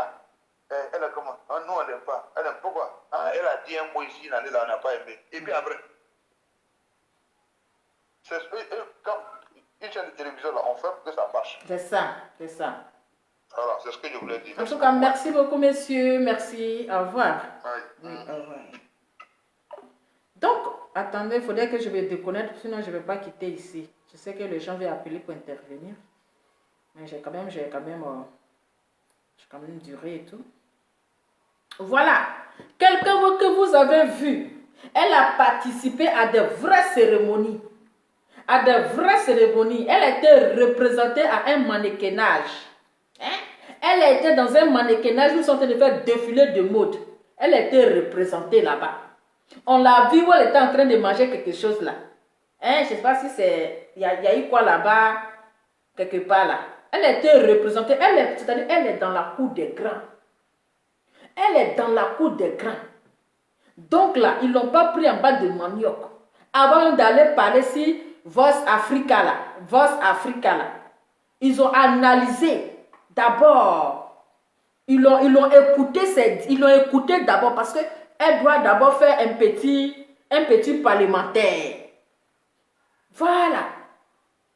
elle a comment? Nous, on n'aime pas. Elle aime pourquoi? Elle a dit un mot ici, une année là, on n'a pas aimé. Et puis après, quand une chaîne de télévision, là, on fait que ça marche. C'est ça. Voilà, c'est ce que je voulais dire. En tout cas, merci beaucoup, messieurs. Merci. Au revoir. Oui, au revoir. Donc, attendez, il faudrait que je me déconnecte, sinon je ne vais pas quitter ici. Je sais que les gens vont appeler pour intervenir. Mais j'ai quand même duré et tout. Voilà. Quelqu'un que vous avez vu, elle a participé à de vraies cérémonies. Elle était représentée à un mannequinage. Elle était dans un mannequinage où ils sont en train de faire défilé de mode. Elle était représentée là-bas. On l'a vu où elle était en train de manger quelque chose là. Je ne sais pas si c'est... Il y a eu quoi là-bas, quelque part là. Elle était représentée. C'est-à-dire elle est dans la cour des grands. Donc là, ils ne l'ont pas pris en bas de manioc. Avant d'aller parler si Vos Africa là. Ils ont analysé d'abord. Ils l'ont écouté d'abord parce que elle doit d'abord faire un petit parlementaire. Voilà.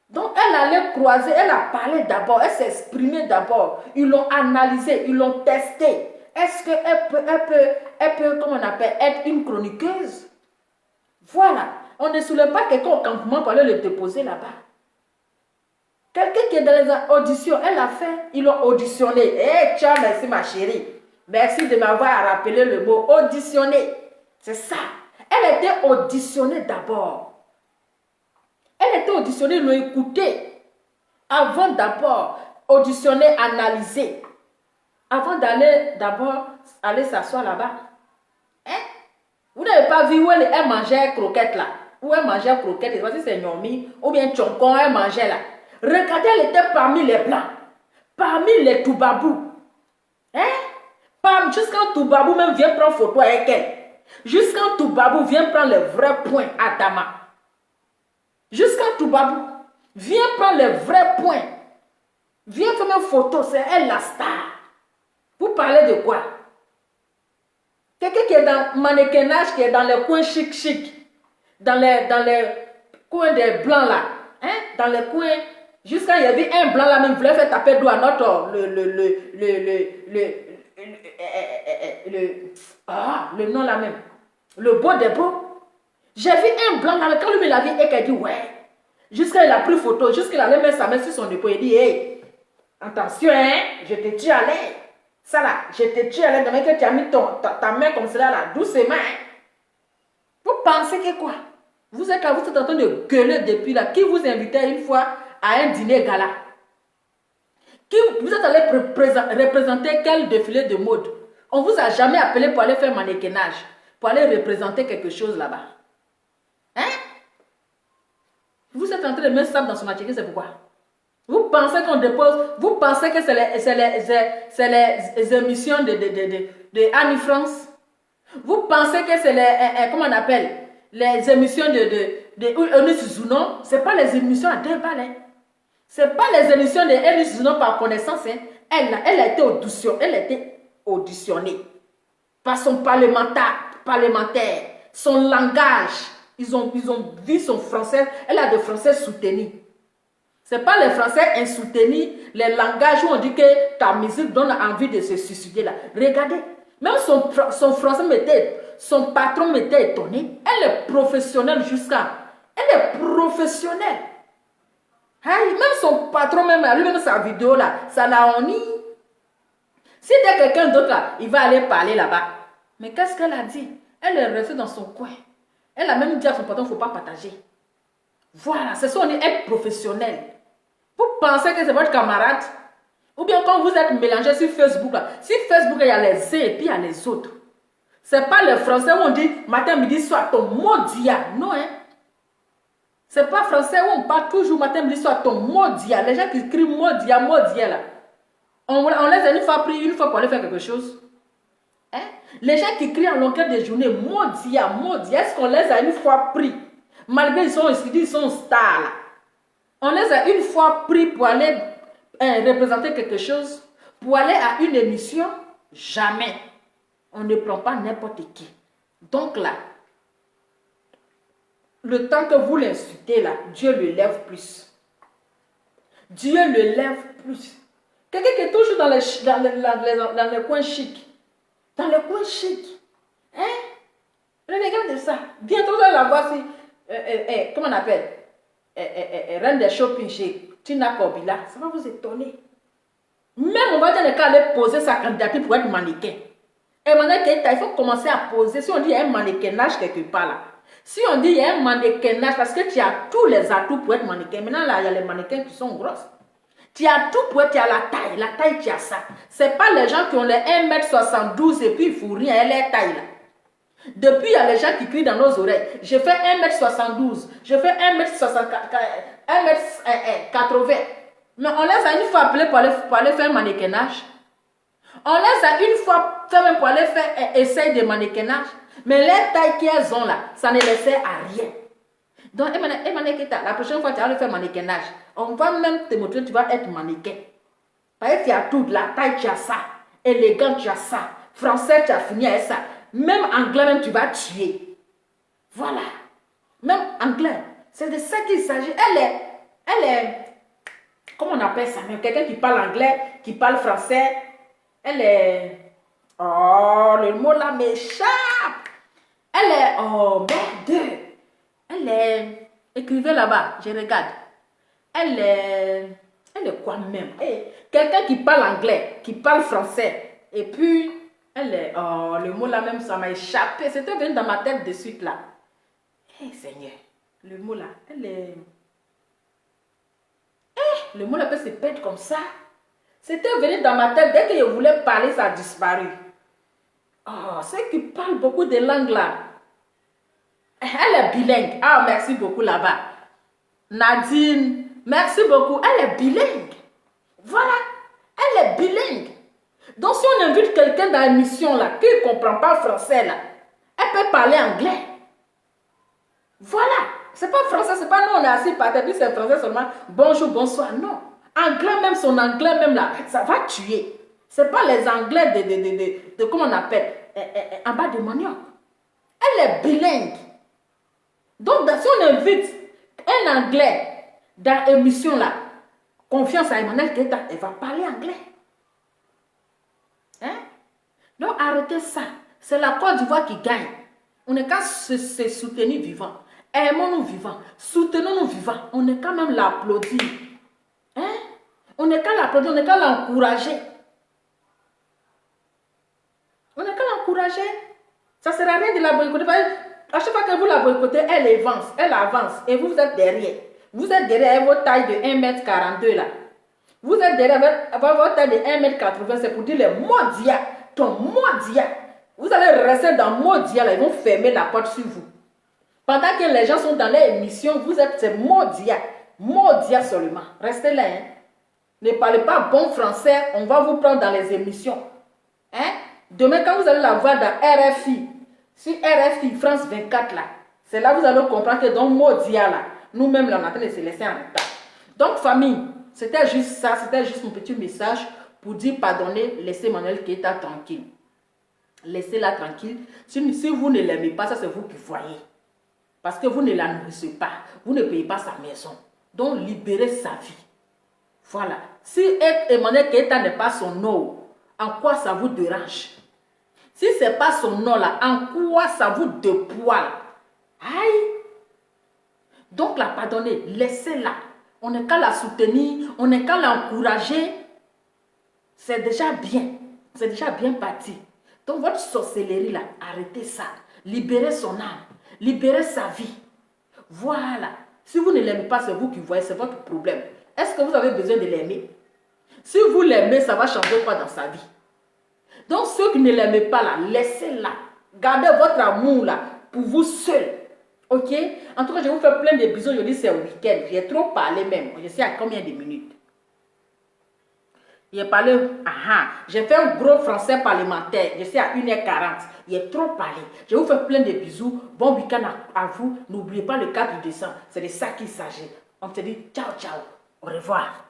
Donc elle allait croiser, elle a parlé d'abord, elle s'est exprimée d'abord. Ils l'ont analysé, ils l'ont testé. Est-ce qu'elle peut, comment on appelle, être une chroniqueuse? Voilà. On ne soulève pas quelqu'un au campement pour aller le déposer là-bas. Quelqu'un qui est dans les auditions, elle a fait, ils l'ont auditionné. Tiens, merci ma chérie. Merci de m'avoir rappelé le mot auditionné. C'est ça. Elle était auditionnée d'abord. Ils l'ont écoutée. Avant d'abord auditionner, analyser. Avant d'aller d'abord aller s'asseoir là-bas. Vous n'avez pas vu où elle mangeait croquette là? Où elle mangeait croquette, je ne sais pas si c'est Nyomi ou bien Tchonkon, elle mangeait là. Regardez, elle était parmi les blancs. Parmi les Toubabou. Jusqu'à Toubabou même vient prendre photo avec elle. Jusqu'à Toubabou vient prendre les vrais points à Dama. Jusqu'à Toubabou vient prendre les vrais points. Viens faire une photo, c'est elle la star. Vous parlez de quoi? Quelqu'un qui est dans le mannequinage, qui est dans les coins chic. Dans les coins des blancs là. Dans les coins. Jusqu'à il y avait un blanc là même, voulait faire taper d'eau à notre le nom là même. Le beau des beaux. J'ai vu un blanc là, quand lui me l'a vu et qu'elle dit ouais. Jusqu'à il a pris photo, jusqu'à il allait mettre sa main sur son épaule. Il dit hey, attention je te tue à l'air. Ça là, je te tue à l'air. Demain que tu as mis ta main comme cela là, doucement. Vous pensez que quoi? Vous êtes là, vous êtes en train de gueuler depuis là. Qui vous invitait une fois à un dîner gala? Vous êtes allé représenter quel défilé de mode? On ne vous a jamais appelé pour aller faire mannequinage, pour aller représenter quelque chose là-bas. Hein? Vous êtes en train de mettre ça dans son atelier, c'est pourquoi? Vous pensez qu'on dépose, vous pensez que c'est les émissions de Annie France? Vous pensez que c'est les, comment on appelle, les émissions de Eunice Zounon? Ce n'est pas les émissions à 2 balles. Hein? Ce n'est pas les émissions de Eunice Zounon par connaissance. Hein? Elle a été auditionnée par son parlementaire, son langage. Ils ont vu son français. Elle a des français soutenus. Ce n'est pas les français insoutenus, les langages où on dit que ta musique donne envie de se suicider là. Regardez, même son français son patron m'était étonné. Elle est professionnelle Elle est professionnelle. Hey, même son patron, lui-même sa vidéo là, ça l'a honni. Si il y a quelqu'un d'autre là, il va aller parler là-bas. Mais qu'est-ce qu'elle a dit? Elle est restée dans son coin. Elle a même dit à son patron, il ne faut pas partager. Voilà, c'est ça, on dit être professionnel. Vous pensez que c'est votre camarade? Ou bien quand vous êtes mélangé sur Facebook, là, sur Facebook, il y a les uns et puis il y a les autres. Ce n'est pas le français où on dit matin, midi, soir, ton modia. Non, hein? Ce n'est pas français où on parle toujours matin, midi, soir, ton modia. Les gens qui écrivent modia là. On les a une fois pris, une fois pour aller faire quelque chose. Hein? Les gens qui crient en longueur de journée, modia, est-ce qu'on les a une fois pris? Malgré ils sont stars là. On les a une fois pris pour aller représenter quelque chose, pour aller à une émission, jamais. On ne prend pas n'importe qui. Donc là, le temps que vous l'insultez là, Dieu le lève plus. Dieu le lève plus. Quelqu'un qui est toujours dans les coins chics. Dans les coins chics. Hein? Regardez ça. Bientôt, vous allez la voir si, comment on appelle? Reine des shopping chez Tina Kobila. Ça va vous étonner. Même on va dire qu'elle allait poser sa candidature pour être mannequin. Et maintenant, il faut commencer à poser. Si on dit qu'il y a un mannequinage quelque part là. Si on dit qu'il y a un mannequinage, parce que tu as tous les atouts pour être mannequin. Maintenant, là, il y a les mannequins qui sont grosses. Tu as tout pour être, tu as la taille, tu as ça. Ce n'est pas les gens qui ont les 1m72 et puis ils ne font rien, elle est taille là. Depuis, il y a les gens qui crient dans nos oreilles. Je fais 1m72, je fais 1m80. Mais on les a une fois appelés pour aller faire un mannequinage. On les a une fois fait même pour aller faire un essai de mannequinage. Mais les tailles qu'elles ont là, ça ne les sert à rien. Donc, la prochaine fois que tu vas aller faire mannequinage, on va même te montrer que tu vas être mannequin. Parce que tu as tout, la taille, tu as ça. Élégant, tu as ça. Français, tu as fini avec ça. Même anglais, même tu vas tuer. Voilà. Même anglais. C'est de ça qu'il s'agit. Elle est, comment on appelle ça même? Quelqu'un qui parle anglais, qui parle français. Elle est, oh, le mot là m'échappe. Elle est, oh, merde. Elle est, écrivez là-bas, je regarde. Elle est quoi même? Quelqu'un qui parle anglais, qui parle français. Et puis, elle est, oh, le mot là même, ça m'a échappé. C'était venu dans ma tête de suite là. Seigneur, le mot là, elle est... le mot là peut se perdre comme ça. C'était venu dans ma tête, dès que je voulais parler, ça a disparu. Oh, ceux qui parlent beaucoup de langues là. Elle est bilingue. Ah, merci beaucoup là-bas. Nadine, merci beaucoup. Elle est bilingue. Voilà, elle est bilingue. Donc, si on invite quelqu'un dans l'émission là, qui ne comprend pas français là, elle peut parler anglais. Voilà. C'est pas français, c'est pas nous, on est assis par terre, puis c'est français seulement. Bonjour, bonsoir. Non. Anglais même, son anglais même là, ça va tuer. C'est pas les anglais de comment on appelle, en bas de manioc. Elle est bilingue. Donc, si on invite un anglais dans l'émission là, confiance à Emmanuel Keita, elle va parler anglais. Hein? Donc, arrêtez ça. C'est la Côte d'Ivoire qui gagne. On n'est qu'à se soutenir vivant. Aimons-nous vivants. Soutenons-nous vivants. On n'est qu'à même l'applaudir. Hein? On n'est qu'à l'applaudir, on n'est qu'à l'encourager. On n'est qu'à l'encourager. Ça ne sert à rien de la boycotter. À chaque fois que vous la boycottez, elle avance. Et vous êtes derrière. Vous êtes derrière votre taille de 1m42 là. Vous êtes derrière avec votre taille de 1m80, c'est pour dire les mondiaux. Ton mondial. Vous allez rester dans mondial, ils vont fermer la porte sur vous. Pendant que les gens sont dans leur émission, vous êtes c'est mondial. Mondial seulement. Restez là. Hein. Ne parlez pas bon français, on va vous prendre dans les émissions. Hein? Demain, quand vous allez la voir dans RFI, sur RFI France 24, là, c'est là que vous allez comprendre que dans mondial, là, nous-mêmes, là, on est en train de se laisser en retard. Donc, famille, c'était juste ça, c'était juste mon petit message pour dire pardonnez, laissez Manuel Keita tranquille. Laissez-la tranquille. Si vous ne l'aimez pas, ça c'est vous qui voyez. Parce que vous ne la nourrissez pas. Vous ne payez pas sa maison. Donc, libérez sa vie. Voilà. Si Emmanuel Keita n'est pas son nom, en quoi ça vous dérange? Si ce n'est pas son nom là, en quoi ça vous dépoile? Aïe! Donc, la pardonnez, laissez-la. On n'est qu'à la soutenir, on n'est qu'à l'encourager. C'est déjà bien. C'est déjà bien parti. Donc, votre sorcellerie là, arrêtez ça. Libérez son âme. Libérez sa vie. Voilà. Si vous ne l'aimez pas, c'est vous qui voyez, c'est votre problème. Est-ce que vous avez besoin de l'aimer? Si vous l'aimez, ça va changer quoi dans sa vie? Donc, ceux qui ne l'aiment pas là, laissez-la. Gardez votre amour là pour vous seul. Ok? En tout cas, je vous fais plein de bisous. Je dis c'est un week-end. J'ai trop parlé même. Je sais à combien de minutes. J'ai parlé, j'ai fait un gros français parlementaire. Je sais à 1h40. J'ai trop parlé. Je vous fais plein de bisous. Bon week-end à vous. N'oubliez pas le 4 décembre. C'est de ça qu'il s'agit. On te dit ciao, ciao. Au revoir.